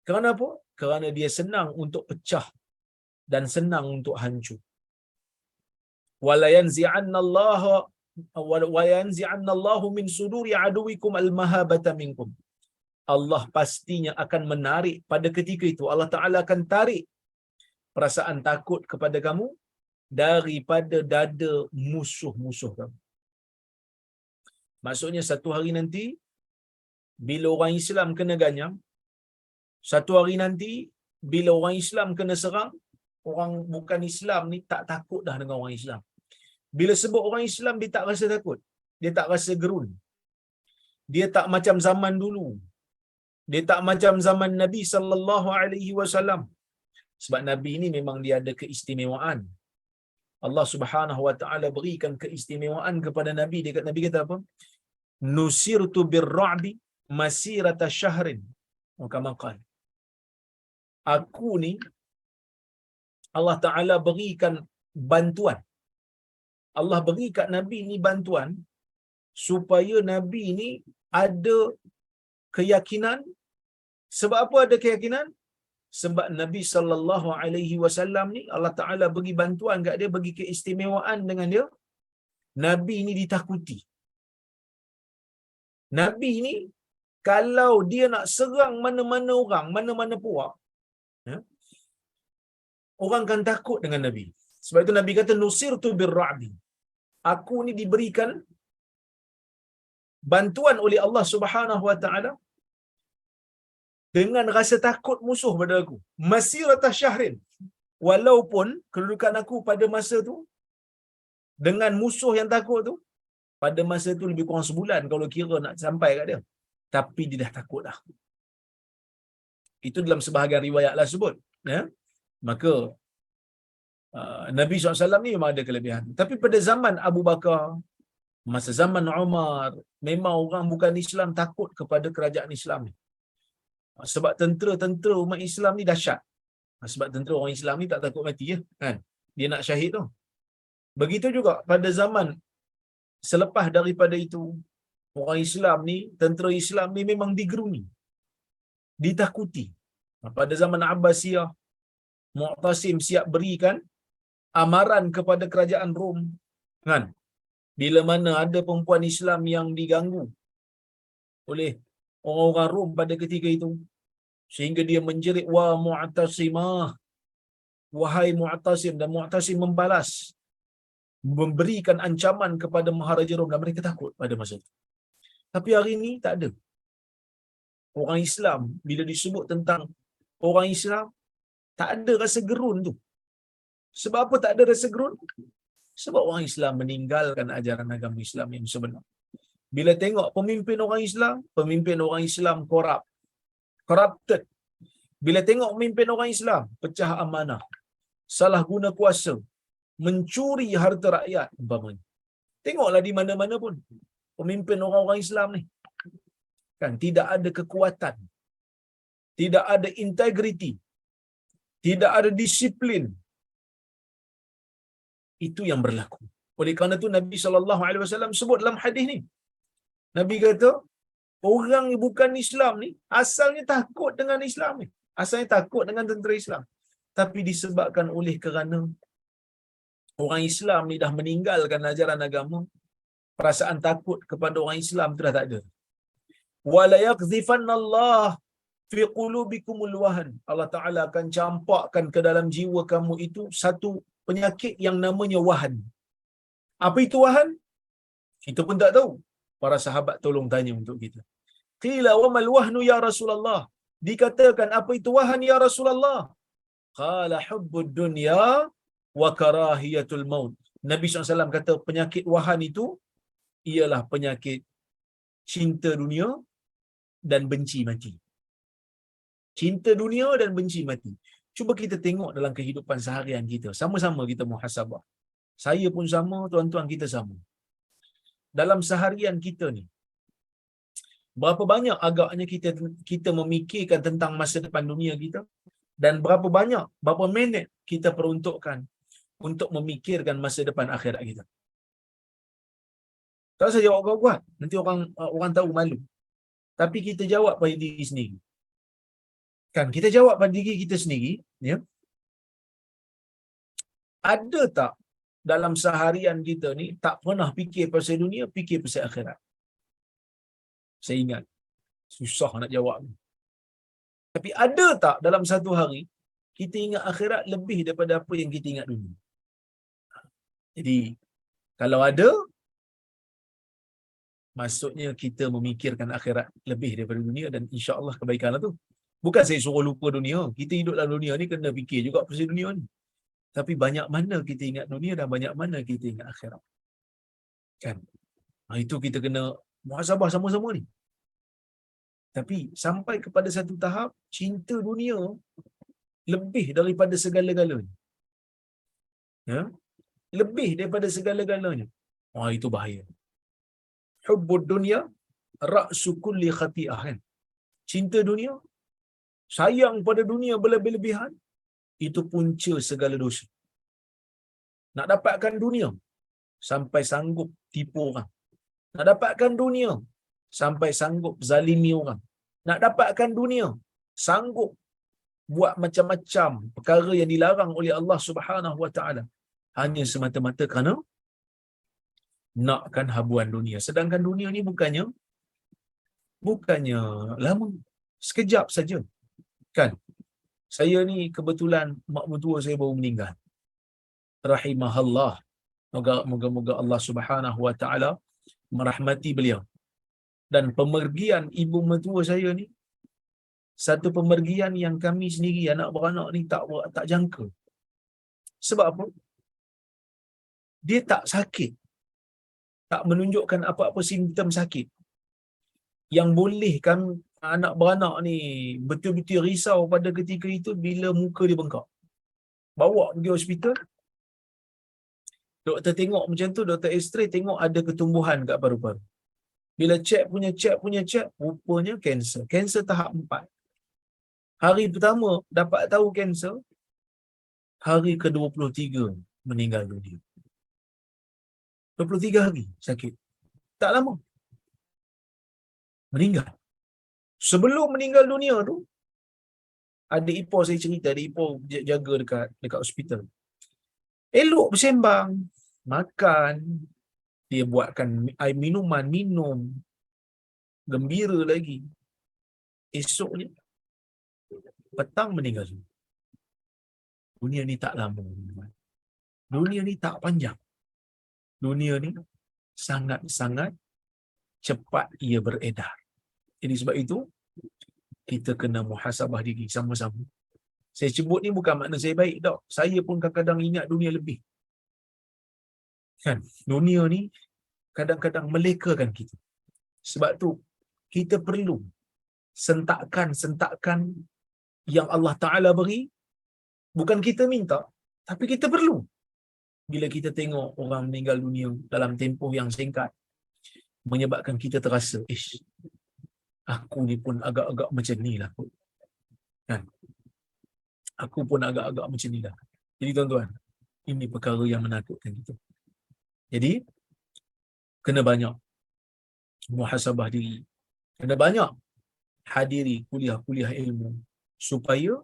Kerana apa? Kerana dia senang untuk pecah dan senang untuk hancur. Wala yanzi'annallahu min suduri aduwikum al-mahabata minkum. Allah pastinya akan menarik pada ketika itu. Allah Ta'ala akan tarik perasaan takut kepada kamu daripada dada musuh-musuh kamu. Maksudnya satu hari nanti, bila orang Islam kena ganyang, satu hari nanti, bila orang Islam kena serang, orang bukan Islam ni tak takut dah dengan orang Islam. Bila sebut orang Islam, dia tak rasa takut. Dia tak rasa gerun. Dia tak macam zaman dulu. Dia tak macam zaman Nabi SAW. Sebab Nabi ni memang dia ada keistimewaan. Allah Subhanahu Wa Taala berikan keistimewaan kepada Nabi. Nabi kata apa? Nusirtu birra'bi masirata syahrin. Kama qala. Aku ni Allah Taala berikan bantuan. Allah beri kat Nabi ni bantuan supaya Nabi ni ada keyakinan. Sebab apa ada keyakinan? Sebab Nabi SAW ni Allah Ta'ala bagi bantuan kat dia, bagi keistimewaan dengan dia. Nabi ni ditakuti. Nabi ni kalau dia nak serang mana-mana orang, mana-mana puak, orang kan takut dengan Nabi. Sebab itu Nabi kata nusirtu birra'bi. Aku ni diberikan bantuan oleh Allah Subhanahu Wa Ta'ala dengan rasa takut musuh pada aku. Masirata syahrin. Walaupun kedudukan aku pada masa tu dengan musuh yang takut tu, pada masa tu lebih kurang sebulan kalau kira nak sampai kat dia. Tapi dia dah takut dah. Itu dalam sebahagian riwayat lah sebut. Ya? Maka Nabi SAW ni memang ada kelebihan. Tapi pada zaman Abu Bakar, masa zaman Umar, memang orang bukan Islam takut kepada kerajaan Islam ni. Sebab tentera-tentera umat Islam ni dahsyat. Sebab tentera orang Islam ni tak takut mati ya, kan? Dia nak syahid tu. Begitu juga pada zaman selepas daripada itu, orang Islam ni, tentera Islam ni memang digeruni, ditakuti. Pada zaman Abbasiyah, Mu'tasim siap berikan amaran kepada kerajaan Rom, kan? Bila mana ada perempuan Islam yang diganggu oleh orang-orang Rom pada ketika itu, sehingga dia menjerit, wa Mu'tasimah, wahai Mu'tasim, dan Mu'tasim membalas memberikan ancaman kepada Maharaja Rom dan mereka takut pada masa itu. Tapi hari ini tak ada. Orang Islam bila disebut tentang orang Islam, tak ada rasa gerun tu. Sebab apa tak ada rasa gerun? Sebab orang Islam meninggalkan ajaran agama Islam yang sebenar. Bila tengok pemimpin orang Islam corrupted. Bila tengok pemimpin orang Islam pecah amanah, salah guna kuasa, mencuri harta rakyat umpamanya. Tengoklah di mana-mana pun pemimpin orang-orang Islam ni kan tidak ada kekuatan, tidak ada integriti, tidak ada disiplin. Itu yang berlaku. Oleh kerana itu Nabi SAW sebut dalam hadis ni. Nabi kata, orang bukan Islam ni asalnya takut dengan Islam ni. Asalnya takut dengan tentera Islam. Tapi disebabkan oleh kerana orang Islam ni dah meninggalkan ajaran agama, perasaan takut kepada orang Islam tu dah tak ada. Wala yaqdhifannallah fi qulubikumul wahn. Allah Taala akan campakkan ke dalam jiwa kamu itu satu penyakit yang namanya wahan. Apa itu wahan? Kita pun tak tahu. Para sahabat tolong tanya untuk kita. Qila wa mal wahnu ya Rasulullah? Dikatakan apa itu wahan ya Rasulullah? Qala hubbud dunya wa karahiyatul maut. Nabi SAW kata penyakit wahan itu ialah penyakit cinta dunia dan benci mati. Cinta dunia dan benci mati. Cuba kita tengok dalam kehidupan seharian kita. Sama-sama kita muhasabah. Saya pun sama, tuan-tuan kita sama. Dalam seharian kita ni, berapa banyak agaknya kita memikirkan tentang masa depan dunia kita, dan berapa minit kita peruntukkan untuk memikirkan masa depan akhirat kita. Tak usah jawab kuat-kuat, nanti orang tahu malu. Tapi kita jawab pada diri sendiri. Kan kita jawab pada diri kita sendiri, ya. Ada tak dalam seharian kita ni tak pernah fikir pasal dunia, fikir pasal akhirat? Saya ingat susah nak jawab. Tapi ada tak dalam satu hari kita ingat akhirat lebih daripada apa yang kita ingat dunia? Jadi kalau ada, maksudnya kita memikirkan akhirat lebih daripada dunia, dan insya-Allah kebaikanlah tu. Bukan saya suruh lupa dunia. Kita hidup dalam dunia ni kena fikir juga pasal dunia ni. Tapi banyak mana kita ingat dunia dan banyak mana kita ingat akhirat. Kan? Itu kita kena muhasabah sama-sama ni. Tapi sampai kepada satu tahap, cinta dunia lebih daripada segala-galanya. Ya? Lebih daripada segala-galanya. Itu bahaya. Hubbud dunya ra'su kulli khati'ah, kan? Cinta dunia, sayang pada dunia berlebih-lebihan, itu punca segala dosa. Nak dapatkan dunia, sampai sanggup tipu orang. Nak dapatkan dunia, sampai sanggup zalimi orang. Nak dapatkan dunia, sanggup buat macam-macam perkara yang dilarang oleh Allah Subhanahu Wa Taala, hanya semata-mata kerana nakkan habuan dunia. Sedangkan dunia ni bukannya lama, sekejap saja. Kan? Saya ni kebetulan mak mentua saya baru meninggal. Rahimahullah. Moga-moga Allah Subhanahu Wa Taala merahmati beliau. Dan pemergian ibu mentua saya ni satu pemergian yang kami sendiri anak beranak ni tak jangka. Sebab apa? Dia tak sakit. Tak menunjukkan apa-apa simptom sakit yang bolehkan anak beranak ni betul-betul risau pada ketika itu bila muka dia bengkak. Bawa pergi hospital. Doktor tengok macam tu, doktor X-ray tengok ada ketumbuhan kat paru-paru. Bila check, rupanya kanser. Kanser tahap 4. Hari pertama dapat tahu kanser, hari ke-23 meninggal dunia. 23 hari sakit. Tak lama. Meninggal. Sebelum meninggal dunia tu, ada ipar saya cerita, ada ipar jaga dekat hospital. Elok bersembang, makan, dia buatkan air minuman, minum, gembira lagi. Esoknya, petang meninggal dunia. Dunia ni tak lama. Dunia ni tak panjang. Dunia ni sangat-sangat cepat ia beredar. Jadi sebab itu kita kena muhasabah diri sama-sama. Saya sebut ni bukan makna saya baik tak. Saya pun kadang-kadang ingat dunia lebih. Kan? Dunia ni kadang-kadang melekakan kita. Sebab tu kita perlu sentakan yang Allah Ta'ala beri. Bukan kita minta, tapi kita perlu. Bila kita tengok orang meninggal dunia dalam tempoh yang singkat, menyebabkan kita terasa, aku ni pun agak-agak macam ni lah. Kan? Aku pun agak-agak macam ni lah. Jadi tuan-tuan, ini perkara yang menakutkan kita. Jadi, kena banyak muhasabah diri. Kena banyak hadiri kuliah-kuliah ilmu supaya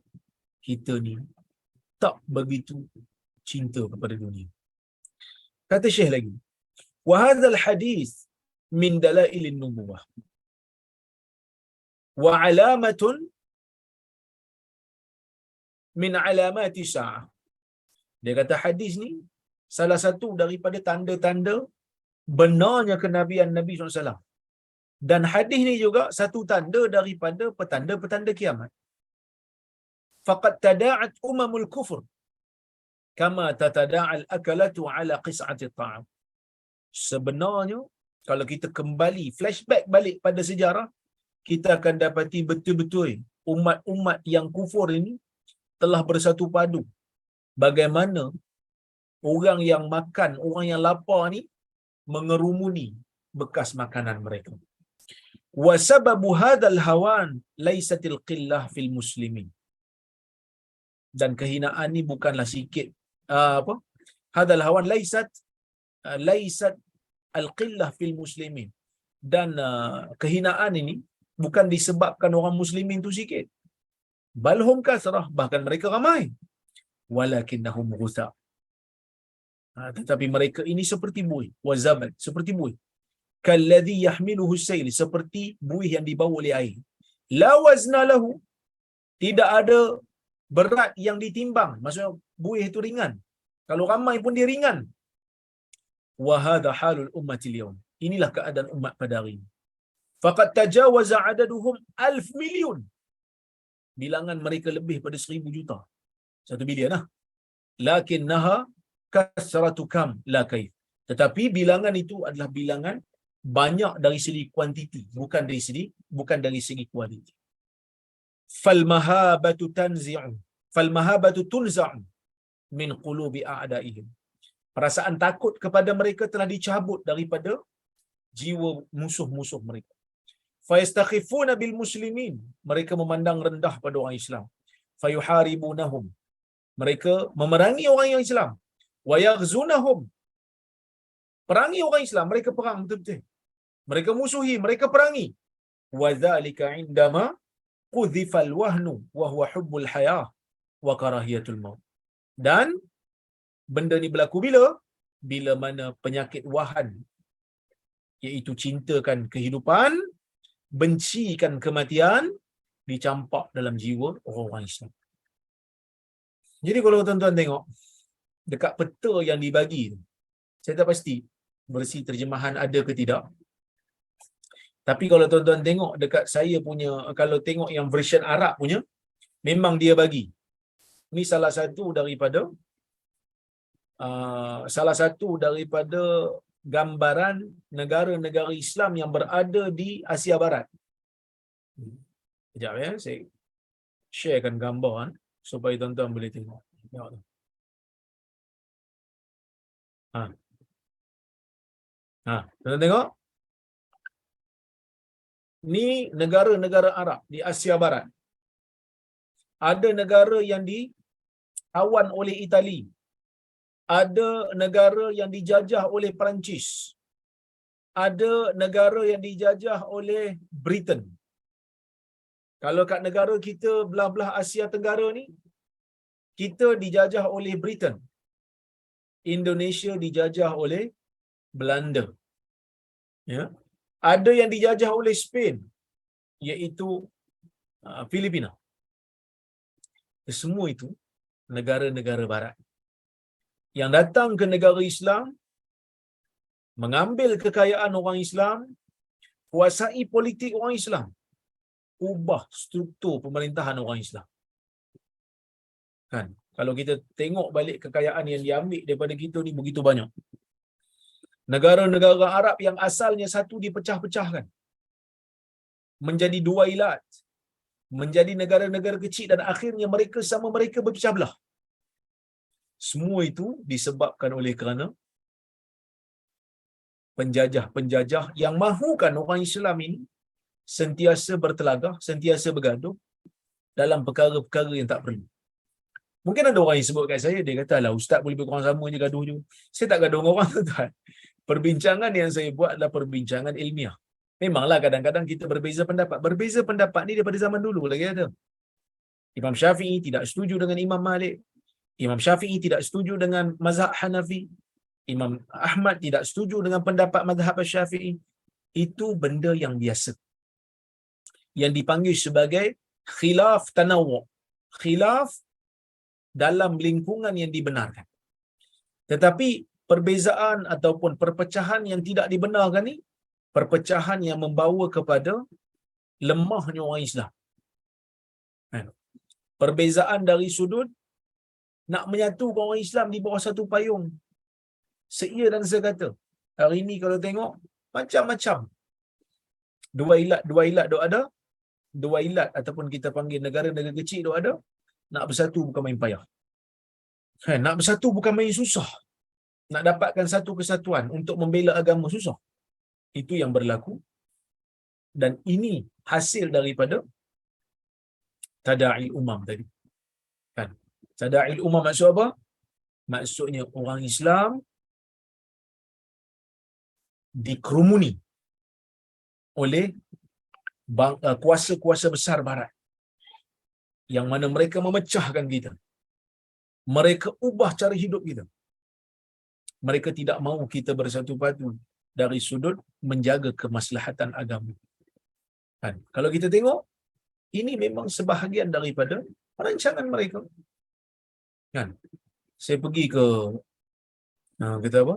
kita ni tak begitu cinta kepada dunia. Kata Syekh lagi, wa hadzal hadis min dalailin nubuwah wa alamatun min alamati sa'ah. Dia kata hadis ni salah satu daripada tanda-tanda benarnya kenabian Nabi SAW. Dan hadis ni juga satu tanda daripada petanda-petanda kiamat. Faqad tada'at umamul kufur kama tatada'al akalatu ala qis'ati ta'am. Sebenarnya kalau kita kembali flashback balik pada sejarah, kita akan dapati betul-betul umat-umat yang kufur ini telah bersatu padu. Bagaimana orang yang makan, orang yang lapar ni mengerumuni bekas makanan mereka. Wa sababu hadzal hawan laisatil qillah fil muslimin. Dan kehinaan ni bukanlah sikit hadzal hawan laisat al-qillah fil muslimin. Dan kehinaan ini bukan disebabkan orang muslimin tu sikit. Balhum kasrah, bahkan mereka ramai. Walakinnahum ghusa. Tetapi mereka ini seperti buih, wazabad, seperti buih. Kalladhi yahmiluhu sayl, seperti buih yang dibawa oleh air. La wazna lahu, tidak ada berat yang ditimbang. Maksudnya buih itu ringan. Kalau ramai pun dia ringan. Wa hadha halul ummati al-yawm. Inilah keadaan umat pada hari ini. Faqad tajawaza adaduhum 1,000 million. Bilangan mereka lebih pada 1,000 juta. 1 bilion lah. Lakinnaha kasratu kam la kaif. Tetapi bilangan itu adalah bilangan banyak dari segi kuantiti, bukan dari segi kualiti. Fal mahabatu tunza'u min qulubi a'daihim. Perasaan takut kepada mereka telah dicabut daripada jiwa musuh-musuh mereka. Fayastakhifuna bil muslimin, mereka memandang rendah pada orang Islam. Fayuharibunahum, mereka memerangi orang yang Islam. Wa yaghzunahum, perangi orang Islam, mereka perang betul-betul. Mereka musuhi, mereka perangi. Wa dzalika indama qudhifal wahnu wa huwa hubbul hayah wa karahiyatul maut. Dan benda ni berlaku bila mana penyakit wahan, iaitu cintakan kehidupan, bencikan kematian, dicampak dalam jiwa orang-orang Islam. Jadi kalau tuan-tuan tengok dekat peta yang dibagi tu, saya tak pasti versi terjemahan ada ke tidak. Tapi kalau tuan-tuan tengok dekat saya punya, kalau tengok yang version Arab punya, memang dia bagi. Ini salah satu daripada gambaran negara-negara Islam yang berada di Asia Barat. Sekejap ya, saya sharekan gambar supaya tuan-tuan boleh tengok. Tuan-tuan tengok. Ni negara-negara Arab di Asia Barat. Ada negara yang ditawan oleh Itali. Ada negara yang dijajah oleh Perancis. Ada negara yang dijajah oleh Britain. Kalau kat negara kita belah-belah Asia Tenggara ni, kita dijajah oleh Britain. Indonesia dijajah oleh Belanda. Ya. Ada yang dijajah oleh Spain, iaitu Filipina. Semua itu negara-negara barat. Yang datang ke negara Islam, mengambil kekayaan orang Islam, kuasai politik orang Islam, ubah struktur pemerintahan orang Islam. Kan? Kalau kita tengok balik kekayaan yang diambil daripada kita ni begitu banyak. Negara-negara Arab yang asalnya satu dipecah-pecahkan menjadi dua ilat, menjadi negara-negara kecil dan akhirnya mereka sama mereka berpecah belah. Semua itu disebabkan oleh kerana penjajah-penjajah yang mahukan orang Islam ini sentiasa bertelagah, sentiasa bergaduh dalam perkara-perkara yang tak perlu. Mungkin ada orang yang sebut kat saya, dia kata, "Alah, ustaz boleh lebih kurang sama je gaduh je." Saya tak gaduh dengan orang, tuan. Perbincangan yang saya buat adalah perbincangan ilmiah. Memanglah kadang-kadang kita berbeza pendapat. Berbeza pendapat ni daripada zaman dulu lagi ada. Imam Syafi'i tidak setuju dengan Imam Malik. Imam Syafi'i tidak setuju dengan mazhab Hanafi. Imam Ahmad tidak setuju dengan pendapat mazhab Syafi'i. Itu benda yang biasa. Yang dipanggil sebagai khilaf tanawwu'. Khilaf dalam lingkungan yang dibenarkan. Tetapi perbezaan ataupun perpecahan yang tidak dibenarkan ni, perpecahan yang membawa kepada lemahnya orang Islam. Perbezaan dari sudut nak menyatukan orang Islam di bawah satu payung. Seia dan sekata. Hari ini kalau tengok, macam-macam. Dua ilat dok ada. Dua ilat ataupun kita panggil negara-negara kecil dok ada. Nak bersatu bukan main payah. Nak bersatu bukan main susah. Nak dapatkan satu kesatuan untuk membela agama susah. Itu yang berlaku. Dan ini hasil daripada tada'il umam tadi. Kan? Tada'il umam maksud apa? Maksudnya orang Islam dikerumuni oleh kuasa-kuasa besar barat yang mana mereka memecahkan kita. Mereka ubah cara hidup kita. Mereka tidak mahu kita bersatu padu dari sudut menjaga kemaslahatan agama. Kan? Kalau kita tengok, ini memang sebahagian daripada rancangan mereka. Kan? Saya pergi ke kata apa?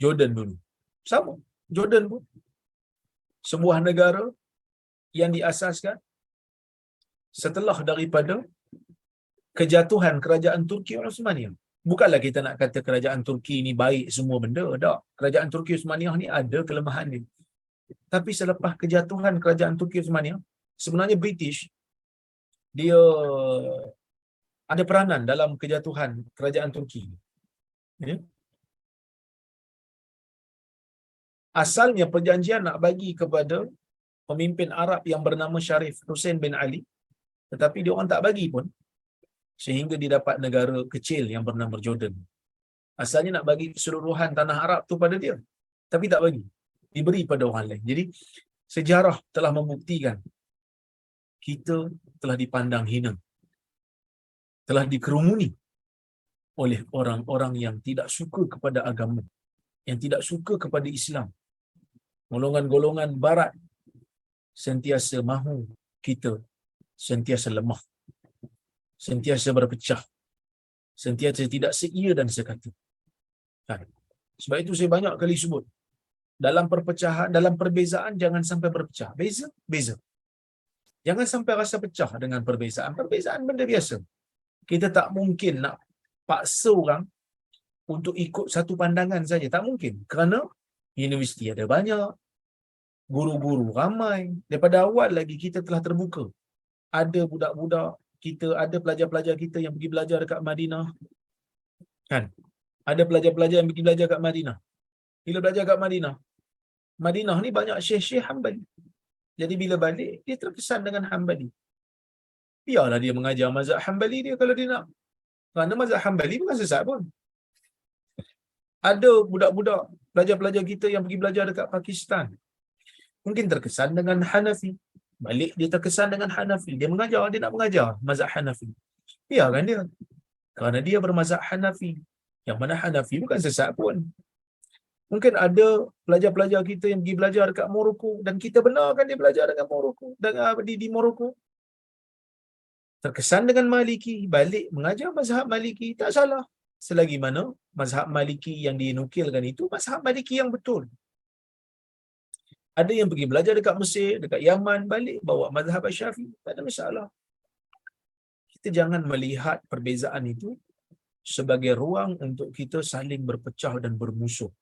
Jordan dulu. Sama. Jordan pun sebuah negara yang diasaskan setelah daripada kejatuhan kerajaan Turki Osmaniyah. Bukanlah kita nak kata kerajaan Turki ni baik semua benda. Tak. Kerajaan Turki Osmaniyah ni ada kelemahan dia. Tapi selepas kejatuhan kerajaan Turki Osmaniyah, sebenarnya British, dia ada peranan dalam kejatuhan kerajaan Turki. Ya? Asalnya perjanjian nak bagi kepada pemimpin Arab yang bernama Sharif Hussein bin Ali, tetapi dia orang tak bagi pun, sehingga dia dapat negara kecil yang bernama Jordan. Asalnya nak bagi keseluruhan tanah Arab tu pada dia, tapi tak bagi. Diberi pada orang lain. Jadi sejarah telah membuktikan kita telah dipandang hina, telah dikerumuni oleh orang-orang yang tidak suka kepada agama, yang tidak suka kepada Islam. Golongan-golongan barat sentiasa mahu kita sentiasa lemah, sentiasa berpecah, sentiasa tidak seia dan sekata. Sebab itu saya banyak kali sebut, dalam perpecahan, dalam perbezaan jangan sampai berpecah. Beza. Jangan sampai rasa pecah dengan perbezaan. Perbezaan benda biasa. Kita tak mungkin nak paksa orang untuk ikut satu pandangan saja. Tak mungkin. Kerana universiti ada banyak, guru-guru ramai. Daripada awal lagi kita telah terbuka. Ada budak-budak kita, ada pelajar-pelajar kita yang pergi belajar dekat Madinah. Kan? Ada pelajar-pelajar yang pergi belajar kat Madinah. Bila belajar kat Madinah, Madinah ni banyak syekh-syekh Hanbali. Jadi bila balik, dia terkesan dengan Hanbali. Biarlah dia mengajar mazhab Hanbali dia kalau dia nak. Kerana mazhab Hanbali bukan sesat pun. Ada budak-budak, pelajar-pelajar kita yang pergi belajar dekat Pakistan. Mungkin terkesan dengan Hanafi. Balik dia terkesan dengan Hanafi. Dia nak mengajar mazhab Hanafi. Biarkan dia. Kerana dia bermazhab Hanafi. Yang mana Hanafi bukan sesat pun. Mungkin ada pelajar-pelajar kita yang pergi belajar dekat Morocco dan kita benarkan dia belajar dengan Morocco, di Morocco. Terkesan dengan Maliki, balik mengajar mazhab Maliki, tak salah. selagi mana mazhab Maliki yang dinukilkan itu mazhab Maliki yang betul. Ada yang pergi belajar dekat Mesir, dekat Yaman, balik bawa mazhab Syafi'i, tak ada masalah. Kita jangan melihat perbezaan itu sebagai ruang untuk kita saling berpecah dan bermusuh.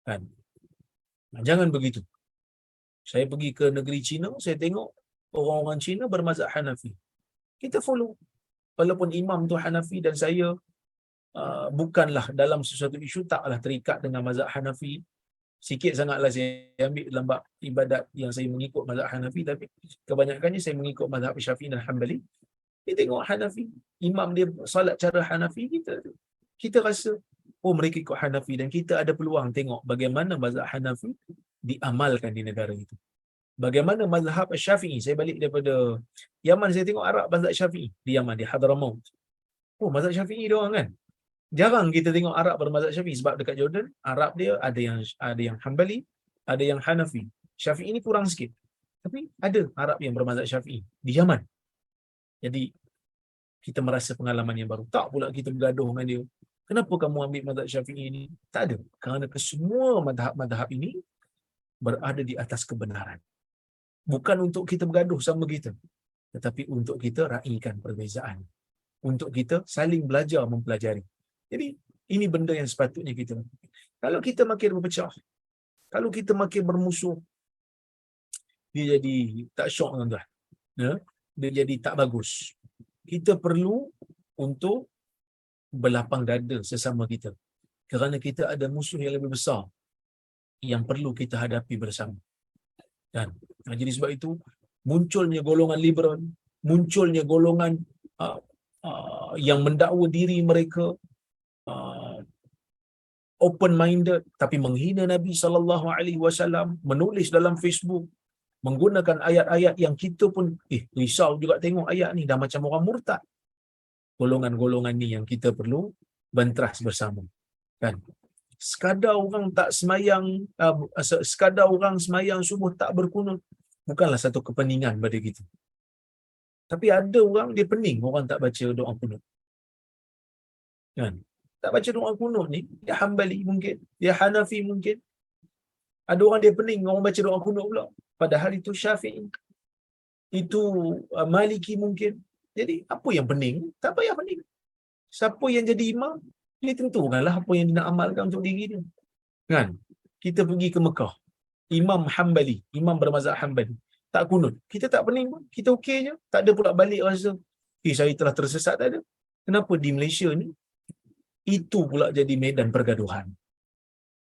Kan? Jangan begitu. Saya pergi ke negeri Cina, saya tengok orang-orang Cina bermazhab Hanafi. Kita follow. Walaupun imam tu Hanafi dan saya bukanlah dalam sesuatu isu taklah terikat dengan mazhab Hanafi. Sikit sangatlah saya ambil dalam bab ibadat yang saya mengikut mazhab Hanafi, tapi kebanyakannya saya mengikut mazhab Syafi'i dan Hanbali. Kita tengok Hanafi, imam dia salat cara Hanafi, kita rasa oh mereka ikut Hanafi, dan kita ada peluang tengok bagaimana mazhab Hanafi diamalkan di negara itu. Bagaimana mazhab Syafi'i, saya balik daripada Yaman, saya tengok Arab mazhab Syafi'i di Yaman, di Hadramaut. Oh, mazhab Syafi'i dia orang kan. Jarang kita tengok Arab bermazhab Syafi'i, sebab dekat Jordan Arab dia ada yang Hanbali, ada yang Hanafi. Syafi'i ni kurang sikit. Tapi ada Arab yang bermazhab Syafi'i di Yaman. Jadi kita merasa pengalaman yang baru. Tak pula kita bergaduh dengan dia. Kenapa kamu ambil mazhab Syafi'i ni? Tak ada. Kerana kesemua mazhab-mazhab ini berada di atas kebenaran. Bukan untuk kita bergaduh sama kita, tetapi untuk kita raikan perbezaan. Untuk kita saling belajar mempelajari. Jadi ini benda yang sepatutnya kita. Kalau kita makin berpecah, kalau kita makin bermusuh, dia jadi tak syok, tuan-tuan. Ya? Dia jadi tak bagus. Kita perlu untuk berlapang dada sesama kita. Kerana kita ada musuh yang lebih besar yang perlu kita hadapi bersama. Dan jadi sebab itu munculnya golongan liberal, munculnya golongan yang mendakwa diri mereka open minded tapi menghina Nabi SAW, menulis dalam Facebook menggunakan ayat-ayat yang kita pun risau juga tengok ayat ni, dah macam orang murtad. Golongan-golongan ni yang kita perlu bentras bersama, kan? Sekadar orang tak semayang, sekadar orang semayang subuh tak berkunut bukanlah satu kepeningan pada kita. Tapi ada orang dia pening orang tak baca doa kunut, kan? Tak baca doa kunut ni, dia Hanbali mungkin, dia Hanafi mungkin. Ada orang dia pening orang baca doa kunut pula, padahal itu Syafi'i, itu Maliki mungkin. Jadi apa yang pening? Tak payah pening. Siapa yang jadi imam, dia tentukanlah apa yang dia nak amalkan untuk diri dia, kan? Kita pergi ke Mekah, imam Hanbali, imam bermazhab Hanbali, tak kunut, kita tak pening pun, kita okey je, tak ada pula balik rasa saya telah tersesat, tak ada. Kenapa di Malaysia ni itu pula jadi medan pergaduhan?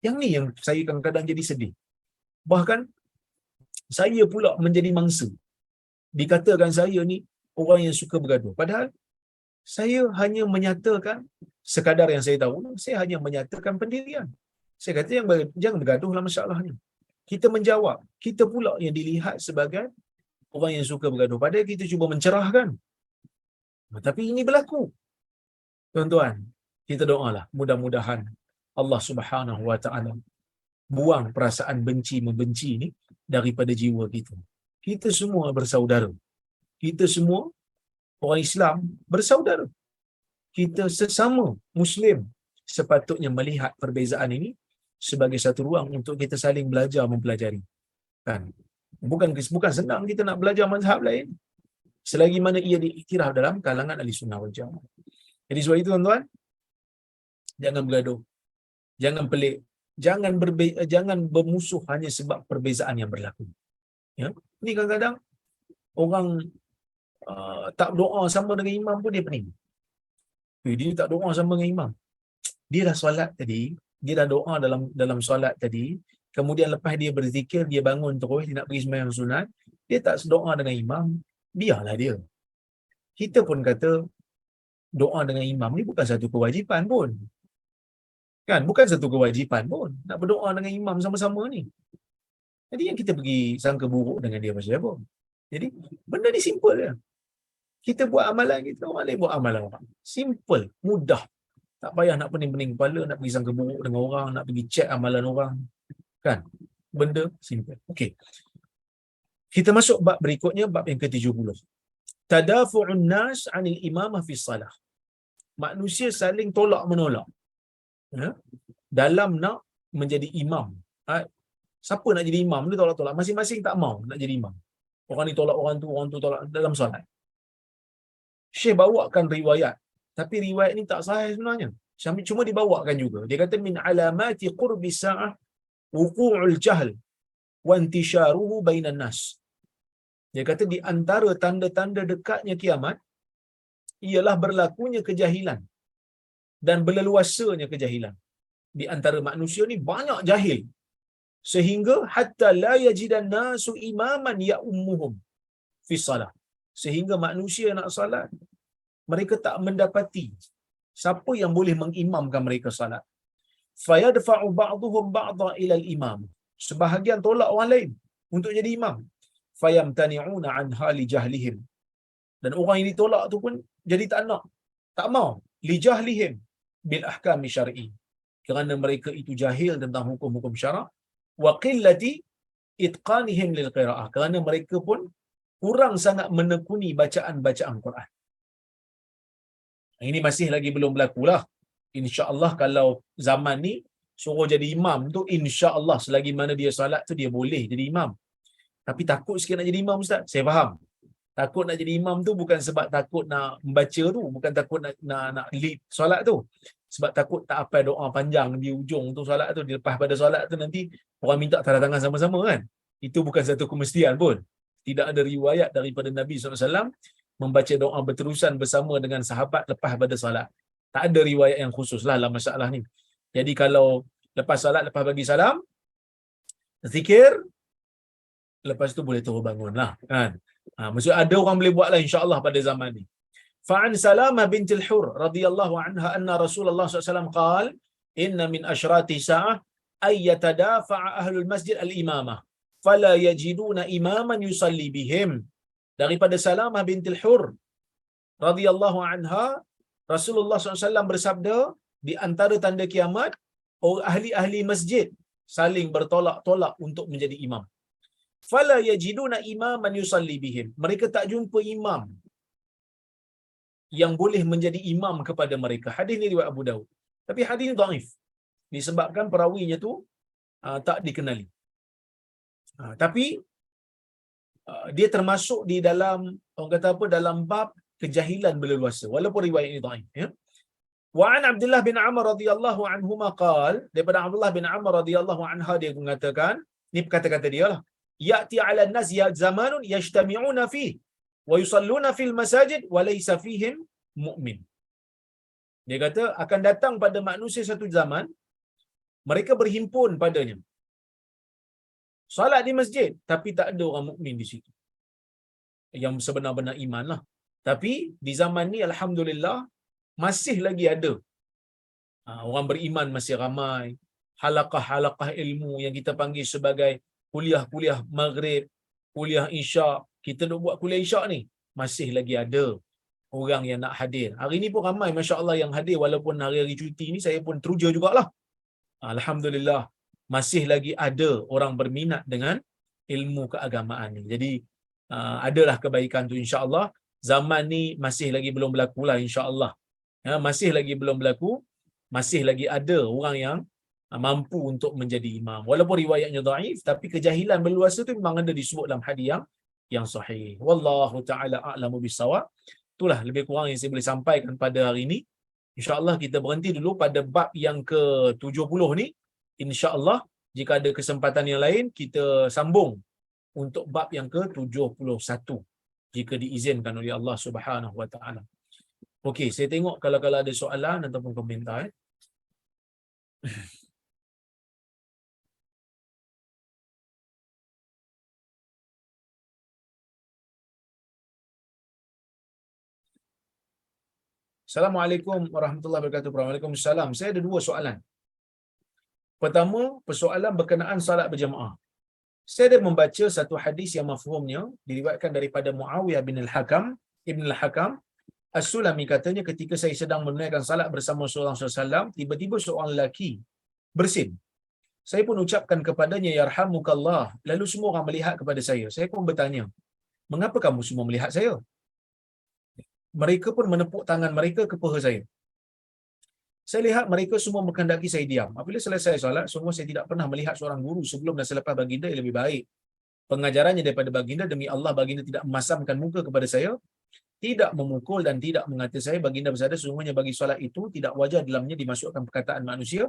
Yang ni yang saya kadang-kadang jadi sedih. Bahkan saya pula menjadi mangsa, dikatakan saya ni orang yang suka bergaduh, padahal saya hanya menyatakan sekadar yang saya tahu. Saya hanya menyatakan pendirian. Saya kata jangan bergaduhlah masalah ni. Kita menjawab, kita pula yang dilihat sebagai orang yang suka bergaduh, padahal kita cuba mencerahkan. Tapi ini berlaku. Tuan-tuan, kita doalah mudah-mudahan Allah Subhanahu Wa Taala buang perasaan benci membenci ni daripada jiwa kita. Kita semua bersaudara. Kita semua orang Islam bersaudara. Kita sesama Muslim sepatutnya melihat perbezaan ini sebagai satu ruang untuk kita saling belajar mempelajari. Kan? Bukan senang kita nak belajar mazhab lain selagi mana ia diiktiraf dalam kalangan ahli sunnah wal jamaah. Jadi sebab itu tuan-tuan, jangan bergaduh, jangan pelik, jangan bermusuh hanya sebab perbezaan yang berlaku. Ya, ini kadang-kadang orang tak doa sama dengan imam pun dia pening. Dia tak doa sama dengan imam. Dia dah solat tadi, dia dah doa dalam solat tadi, kemudian lepas dia berzikir, dia bangun terus, dia nak pergi sembahyang sunat, dia tak doa dengan imam, biarlah dia. Kita pun kata doa dengan imam ni bukan satu kewajipan pun. Kan? Bukan satu kewajipan pun nak berdoa dengan imam sama-sama ni. Jadi yang kita pergi sangka buruk dengan dia pasal apa? Jadi benda ni simple je. Kita buat amalan kita, orang lain buat amalan orang. Simple, mudah. Tak payah nak pening-pening kepala, nak pergi sangka buruk dengan orang, nak pergi check amalan orang. Kan? Benda simple. Okey. Kita masuk bab berikutnya, bab yang ke-70. Tadafu'un nas 'anil imamah fi shalah. manusia saling tolak menolak, ya, dalam nak menjadi imam. Siapa nak jadi imam ni tolak-tolak, masing-masing tak mau nak jadi imam. Orang ni tolak orang tu tolak dalam solat. Syekh bawakan riwayat, tapi riwayat ni tak sahih sebenarnya. Cuma dibawakan juga. Dia kata min alamati qurbi sa'ah wuqu'ul jahl wa intisharuhu bainan nas. Dia kata di antara tanda-tanda dekatnya kiamat ialah berlakunya kejahilan dan berleluasanya kejahilan. Di antara manusia ni banyak jahil sehingga hatta la yajidan nasu imaman ya'ummuhum fi salah. Sehingga manusia nak salat, mereka tak mendapati siapa yang boleh mengimamkan mereka salat. Fayadfa'u ba'dhum ba'dha ila al-imam. Sebahagian tolak orang lain untuk jadi imam. Fayamtani'una an hali jahlihim. Dan orang yang ditolak tu pun jadi tak mau li jahlihim bil ahkam syar'i. Kerana mereka itu jahil tentang hukum-hukum syarak, wa qillati itqanihim lil qiraah. Kerana mereka pun kurang sangat menekuni bacaan-bacaan Quran. Ini masih lagi belum berlaku lah. InsyaAllah kalau zaman ni suruh jadi imam tu, insyaAllah selagi mana dia salat tu dia boleh jadi imam. Tapi takut sikit nak jadi imam, Ustaz. Saya faham. Takut nak jadi imam tu bukan sebab takut nak membaca tu, bukan takut nak lead solat tu. Sebab takut tak apa doa panjang di ujung tu solat tu, di lepas pada solat tu nanti orang minta tanda tangan sama-sama kan. Itu bukan satu kemestian pun. Tidak ada riwayat daripada Nabi SAW membaca doa berterusan bersama dengan sahabat lepas pada solat. Tak ada riwayat yang khusus lah dalam masalah ni. Jadi kalau lepas solat, lepas bagi salam, zikir, lepas tu boleh terus bangun lah kan. Maksud ada orang boleh buat lah insya-Allah pada zaman ni. Fa'an Salamah bintil Hur radhiyallahu anha anna Rasulullah SAW qala inna min asyrati sa'ah ay yatadafa'a ahlul masjid al-imamah fala yajiduna imaman yusalli bihim. Daripada Salamah bintil Hur radhiyallahu anha, Rasulullah SAW bersabda, di antara tanda kiamat, ahli-ahli masjid saling bertolak-tolak untuk menjadi imam. Fala yajiduna imaman yusalli bihim. Mereka tak jumpa imam yang boleh menjadi imam kepada mereka. Hadis ni riwayat Abu Daud. Tapi hadis ni dhaif disebabkan perawinya tu tak dikenali. Tapi dia termasuk di dalam, orang kata apa, dalam bab kejahilan berleluasa walaupun riwayat ini dhaif, ya. Wa an Abdullah bin Amr radhiyallahu anhuma qala, daripada Abdullah bin Amr radhiyallahu anha dia mengatakan, ni kata-kata dia lah, ya'ti 'ala an-nas ya zamanun yajtami'una fi wa yusalluna fil masajid wa laysa fihim mu'min. Dia kata akan datang pada manusia satu zaman mereka berhimpun padanya, salat di masjid tapi tak ada orang mukmin di situ yang sebenar-benar iman lah. Tapi di zaman ni alhamdulillah masih lagi ada orang beriman, masih ramai. Halaqah-halaqah ilmu yang kita panggil sebagai kuliah-kuliah maghrib, kuliah isyak, kita nak buat kuliah isyak ni, masih lagi ada orang yang nak hadir. Hari ni pun ramai masya-Allah yang hadir, walaupun hari-hari cuti ni saya pun teruja jugalah. Alhamdulillah masih lagi ada orang berminat dengan ilmu keagamaan ni. Jadi adalah kebaikan tu insya-Allah. Zaman ni masih lagi belum berlaku lah insya-Allah. Ya, masih lagi belum berlaku, masih lagi ada orang yang mampu untuk menjadi imam. Walaupun riwayatnya dhaif, tapi kejahilan berluasa tu memang ada disebut dalam hadis yang sahih. Wallahu taala a'lamu bissawab. Itulah lebih kurang yang saya boleh sampaikan pada hari ini. Insya-Allah kita berhenti dulu pada bab yang ke-70 ni. Insya-Allah jika ada kesempatan yang lain kita sambung untuk bab yang ke-71 jika diizinkan oleh Allah Subhanahu wa taala. Okey, saya tengok kalau ada soalan ataupun komentar. Assalamualaikum warahmatullahi wabarakatuh. Waalaikumsalam. Saya ada dua soalan. Pertama, persoalan berkenaan salat berjamaah. Saya ada membaca satu hadis yang mafhumnya diriwayatkan daripada Muawiyah bin al-Hakam, Ibn al-Hakam As-Sulami, katanya ketika saya sedang menunaikan salat bersama seorang SAW, tiba-tiba seorang lelaki bersin. Saya pun ucapkan kepadanya, yarhamukallah. Lalu semua orang melihat kepada saya. Saya pun bertanya, mengapa kamu semua melihat saya? Mereka pun menepuk tangan mereka ke paha saya. Saya lihat mereka semua menghendaki saya diam. Apabila selesai solat, semua saya tidak pernah melihat seorang guru sebelum dan selepas baginda yang lebih baik pengajarannya daripada baginda. Demi Allah, baginda tidak memasamkan muka kepada saya, tidak memukul dan tidak mengata saya. Baginda bersabda, sesungguhnya bagi solat itu tidak wajar dalamnya dimasukkan perkataan manusia.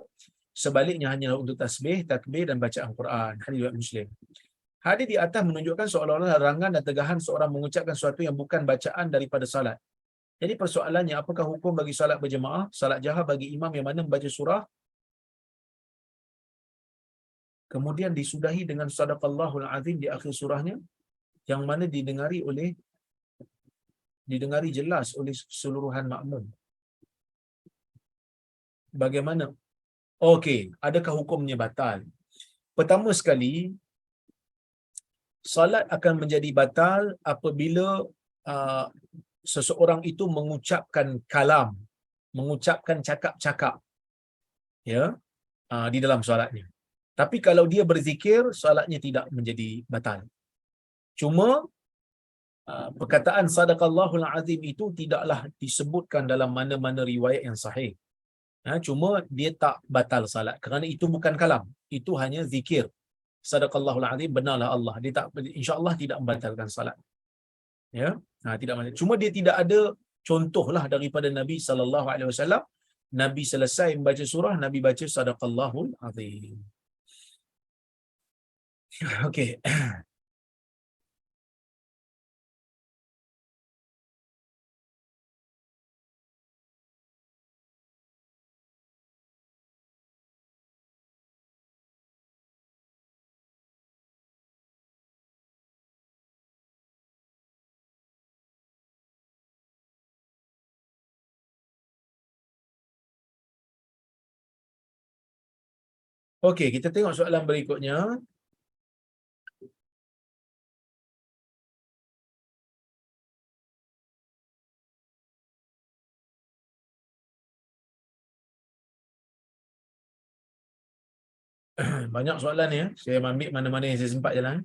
Sebaliknya hanyalah untuk tasbih, takbir dan bacaan Quran. Hadis riwayat Muslim. Hadis di atas menunjukkan seolah-olah larangan dan tegahan seorang mengucapkan sesuatu yang bukan bacaan daripada salat. Jadi persoalannya, apakah hukum bagi salat berjemaah, salat jahar bagi imam yang mana membaca surah kemudian disudahi dengan sadaqallahul azim di akhir surahnya, yang mana didengari jelas oleh keseluruhan makmum. Bagaimana? Okey, adakah hukumnya batal? Pertama sekali, salat akan menjadi batal apabila uh, seseorang itu mengucapkan kalam, mengucapkan cakap-cakap, ya, di dalam solatnya. Tapi kalau dia berzikir, solatnya tidak menjadi batal. Cuma perkataan sadaqallahul azim itu tidaklah disebutkan dalam mana-mana riwayat yang sahih. Cuma dia tak batal salat kerana itu bukan kalam, itu hanya zikir. Sadaqallahul azim, benarlah Allah. Dia tak, insya-Allah tidak membatalkan salat. Ya. Tidak batal. Cuma dia tidak ada contohlah daripada Nabi sallallahu alaihi wasallam, Nabi selesai membaca surah, Nabi baca sadaqallahul azim. Okey. Okey, kita tengok soalan berikutnya. Banyak soalan ni ya. Saya ambil mana-mana yang saya sempat jalan.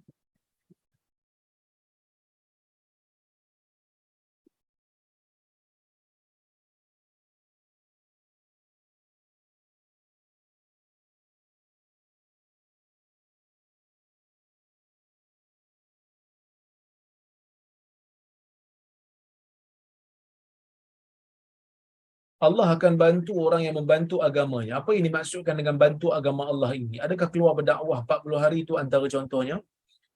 Allah akan bantu orang yang membantu agamanya. Apa yang dimaksudkan dengan bantu agama Allah ini? Adakah keluar berdakwah 40 hari itu antara contohnya?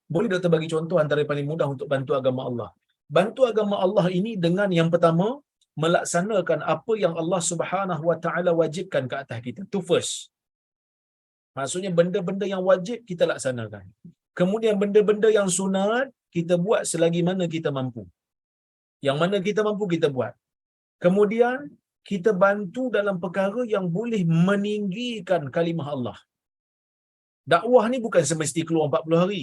Boleh doktor bagi contoh antara yang paling mudah untuk bantu agama Allah? Bantu agama Allah ini dengan yang pertama, melaksanakan apa yang Allah Subhanahu Wa Taala wajibkan ke atas kita. Itu first. Maksudnya benda-benda yang wajib kita laksanakan. Kemudian benda-benda yang sunat kita buat selagi mana kita mampu. Yang mana kita mampu kita buat. Kemudian kita bantu dalam perkara yang boleh meninggikan kalimah Allah. Dakwah ni bukan semesti keluar 40 hari.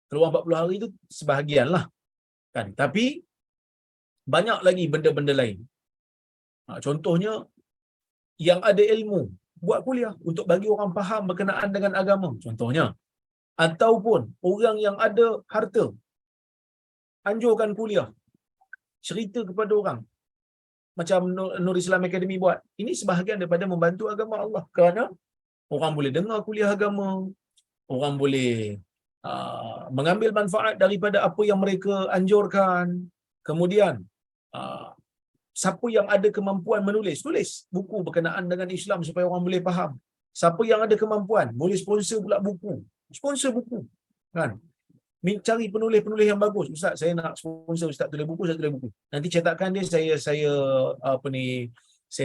Keluar 40 hari itu sebahagianlah. Kan? Tapi banyak lagi benda-benda lain. Contohnya, yang ada ilmu, buat kuliah untuk bagi orang faham berkenaan dengan agama. Contohnya. Ataupun orang yang ada harta, anjurkan kuliah. Cerita kepada orang. Macam Nur Islam Academy buat. Ini sebahagian daripada membantu agama Allah. Kerana orang boleh dengar kuliah agama, orang boleh mengambil manfaat daripada apa yang mereka anjurkan. Kemudian, siapa yang ada kemampuan menulis, tulis buku berkenaan dengan Islam supaya orang boleh faham. Siapa yang ada kemampuan, boleh sponsor pula buku. Sponsor buku. Kan? Cari penulis-penulis yang bagus. Ustaz, saya nak sponsor ustaz tulis buku, saya tulis buku. Nanti cetakan dia saya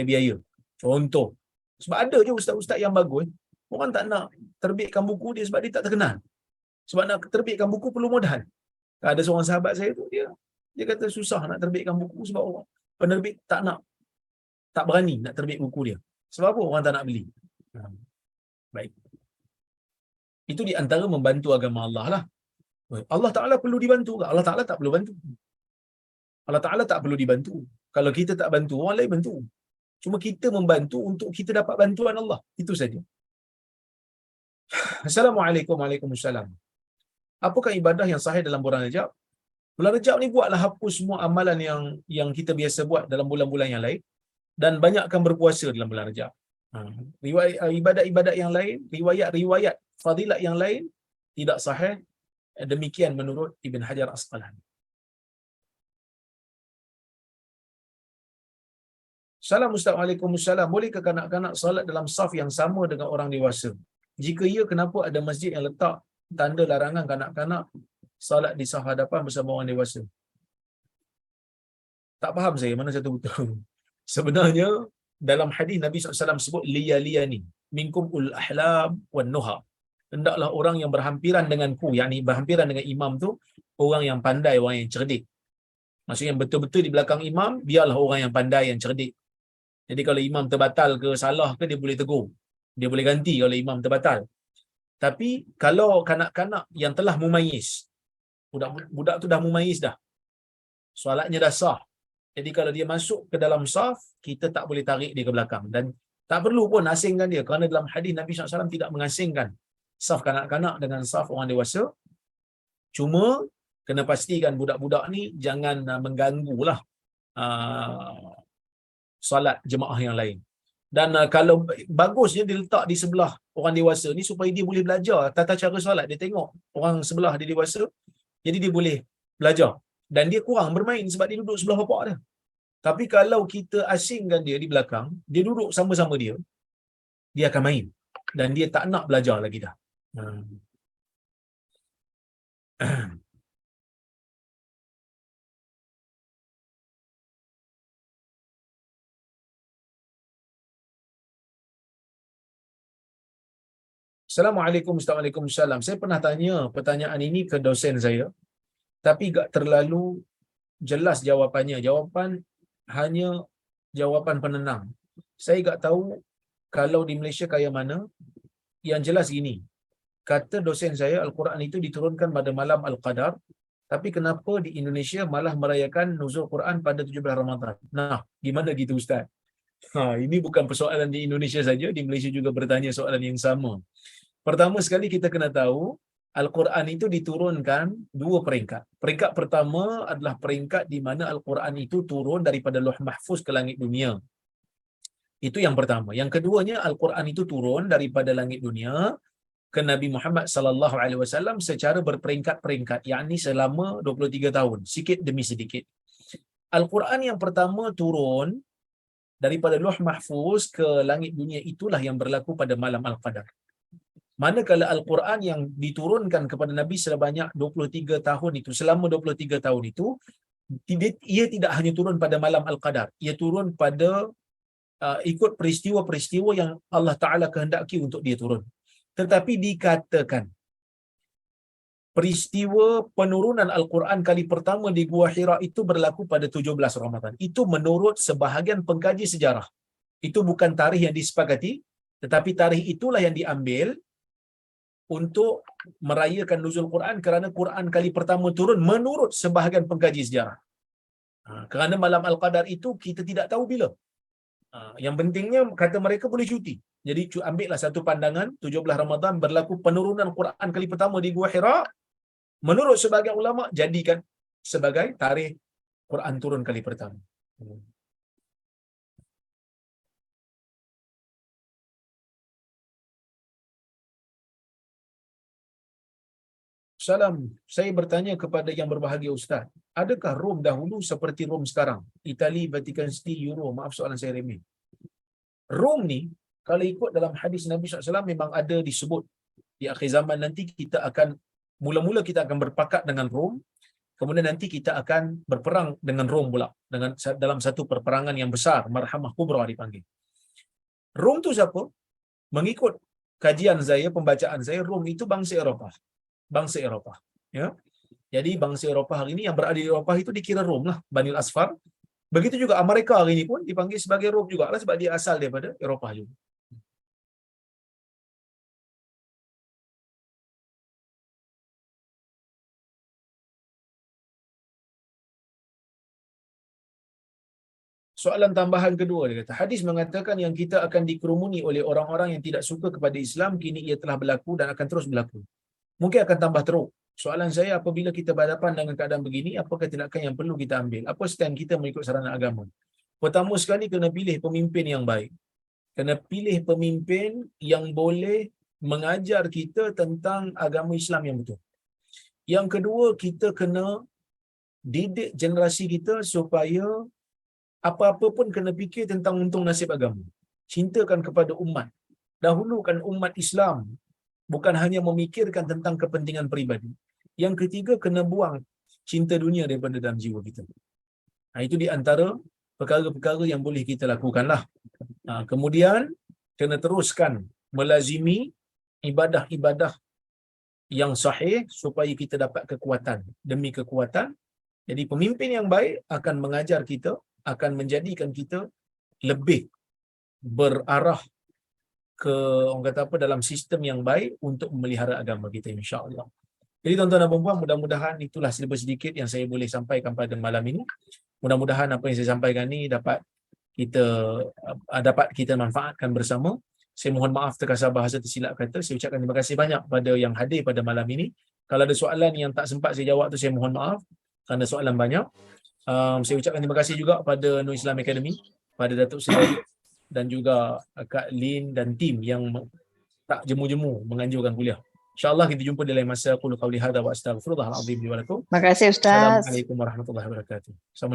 biaya. Contoh. Sebab ada je ustaz-ustaz yang bagus, orang tak nak terbitkan buku dia sebab dia tak terkenal. Sebab nak terbitkan buku perlu modal. Ada seorang sahabat saya tu, dia kata susah nak terbitkan buku sebab orang penerbit tak berani nak terbit buku dia. Sebab apa? Orang tak nak beli. Baik. Itu di antara membantu agama Allah lah. Allah Ta'ala perlu dibantu ke? Allah Ta'ala tak perlu bantu. Allah Ta'ala tak perlu dibantu. Kalau kita tak bantu, orang lain bantu. Cuma kita membantu untuk kita dapat bantuan Allah. Itu saja. Assalamualaikum. Waalaikumsalam. Apakah ibadah yang sahih dalam bulan Rajab? Bulan Rajab ni buatlah hapus semua amalan yang kita biasa buat dalam bulan-bulan yang lain. dan banyakkan berpuasa dalam bulan Rajab. Ha, riwayat ibadat-ibadat yang lain, riwayat-riwayat fadilat yang lain tidak sahih. Demikian menurut Ibn Hajar Asqalani. Salam Ustaz, Waalaikumsalam. Bolehkah kanak-kanak salat dalam saf yang sama dengan orang dewasa? Jika ya, kenapa ada masjid yang letak tanda larangan kanak-kanak salat di saf hadapan bersama orang dewasa? Tak faham saya mana satu betul. Sebenarnya dalam hadis Nabi SAW sebut liyaliyani minkum ul ahlam wan nuha. Hendaklah orang yang berhampiran denganku, yakni berhampiran dengan imam tu orang yang pandai, orang yang cerdik. Maksudnya yang betul-betul di belakang imam biarlah orang yang pandai, yang cerdik. Jadi kalau imam terbatal ke salah ke, dia boleh tegur. Dia boleh ganti kalau imam terbatal. Tapi kalau kanak-kanak yang telah mumayyiz, budak tu dah mumayyiz dah, solatnya dah sah. Jadi kalau dia masuk ke dalam saf, kita tak boleh tarik dia ke belakang. Dan tak perlu pun asingkan dia. Kerana dalam hadis Nabi SAW tidak mengasingkan saf kanak-kanak dengan saf orang dewasa. Cuma kena pastikan budak-budak ni jangan mengganggulah solat jemaah yang lain. Dan kalau bagusnya dia letak di sebelah orang dewasa ni supaya dia boleh belajar tata cara solat. Dia tengok orang sebelah dia dewasa, jadi dia boleh belajar. Dan dia kurang bermain sebab dia duduk sebelah bapak dia. Tapi kalau kita asingkan dia di belakang, dia duduk sama-sama dia, dia akan main. Dan dia tak nak belajar lagi dah. Assalamualaikum, Waalaikumsalam. Saya pernah tanya pertanyaan ini ke dosen saya, tapi tak terlalu jelas jawapannya. Jawapan hanya jawapan penenang. Saya tak tahu kalau di Malaysia kayak mana. Yang jelas gini, kata dosen saya, Al-Quran itu diturunkan pada malam Al-Qadar, tapi kenapa di Indonesia malah merayakan nuzul Quran pada 17 Ramadan? Nah, gimana gitu Ustaz? Ini bukan persoalan di Indonesia saja, di Malaysia juga bertanya soalan yang sama. Pertama sekali kita kena tahu, Al-Quran itu diturunkan dua peringkat. Peringkat pertama adalah peringkat di mana Al-Quran itu turun daripada Lauh Mahfuz ke langit dunia. Itu yang pertama. Yang keduanya, Al-Quran itu turun daripada langit dunia ke Nabi Muhammad sallallahu alaihi wasallam secara berperingkat-peringkat, yakni selama 23 tahun, sikit demi sedikit. Al-Quran yang pertama turun daripada Lauh Mahfuz ke langit dunia itulah yang berlaku pada malam Al-Qadar. Manakala Al-Quran yang diturunkan kepada Nabi sebanyak 23 tahun itu, selama 23 tahun itu, ia tidak hanya turun pada malam Al-Qadar, ia turun pada ikut peristiwa-peristiwa yang Allah Ta'ala kehendaki untuk dia turun. Tetapi dikatakan peristiwa penurunan Al-Quran kali pertama di Gua Hira itu berlaku pada 17 Ramadan. Itu menurut sebahagian pengkaji sejarah. Itu bukan tarikh yang disepakati, tetapi tarikh itulah yang diambil untuk merayakan nuzul Quran, kerana Quran kali pertama turun menurut sebahagian pengkaji sejarah. Kerana malam Al-Qadar itu kita tidak tahu bila. Yang pentingnya kata mereka boleh cuti. Jadi ambillah satu pandangan 17 Ramadan berlaku penurunan Quran kali pertama di Gua Hira. Menurut sebahagian ulama jadikan sebagai tarikh Quran turun kali pertama. Salam, saya bertanya kepada yang berbahagia Ustaz, adakah Rom dahulu seperti Rom sekarang? Itali, Vatican City, Euro. Maaf soalan saya remeh. Rom ni, kalau ikut dalam hadis Nabi SAW memang ada disebut di akhir zaman nanti kita akan, mula-mula kita akan berpakat dengan Rom, kemudian nanti kita akan berperang dengan Rom pula, dengan dalam satu perperangan yang besar, Marhamah Kubra dipanggil. Rom tu siapa? Mengikut kajian saya, pembacaan saya, Rom itu bangsa Eropah. Bangsa Eropah, ya. Jadi bangsa Eropah hari ini yang berada di Eropah itu dikira Rom lah, Banil Asfar. Begitu juga Amerika hari ini pun dipanggil sebagai Rom juga lah, sebab dia asal daripada Eropah juga. Soalan tambahan kedua, dia kata, hadis mengatakan yang kita akan dikerumuni oleh orang-orang yang tidak suka kepada Islam, kini ia telah berlaku dan akan terus berlaku. Mungkin akan tambah teruk. Soalan saya, apabila kita berhadapan dengan keadaan begini, apakah tindakan yang perlu kita ambil? Apa stand kita mengikut sarana agama? Pertama sekali kena pilih pemimpin yang baik. Kena pilih pemimpin yang boleh mengajar kita tentang agama Islam yang betul. Yang kedua, kita kena didik generasi kita supaya apa-apa pun kena fikir tentang untung nasib agama. Cintakan kepada umat. Dahulukan umat Islam. Bukan hanya memikirkan tentang kepentingan peribadi. Yang ketiga, kena buang cinta dunia daripada dalam jiwa kita. Itu di antara perkara-perkara yang boleh kita lakukanlah. Kemudian, kena teruskan melazimi ibadah-ibadah yang sahih supaya kita dapat kekuatan demi kekuatan. Jadi pemimpin yang baik akan mengajar kita, akan menjadikan kita lebih berarah ke orang kata apa dalam sistem yang baik untuk memelihara agama kita, insya-Allah. Jadi tuan-tuan dan puan-puan, mudah-mudahan itulah sedikit yang saya boleh sampaikan pada malam ini. Mudah-mudahan apa yang saya sampaikan ni dapat kita manfaatkan bersama. Saya mohon maaf terkasar bahasa tersilap kata. Saya ucapkan terima kasih banyak pada yang hadir pada malam ini. Kalau ada soalan yang tak sempat saya jawab tu, saya mohon maaf kerana soalan banyak. Saya ucapkan terima kasih juga pada Nur Islam Academy, pada Datuk Seri dan juga Kak Lin dan tim yang tak jemu-jemu menganjurkan kuliah. InsyaAllah kita jumpa di lain masa. Qul qawli hadza wa astaghfirullahal azim li wa lakum. Terima kasih Ustaz. Assalamualaikum warahmatullahi wabarakatuh. Sama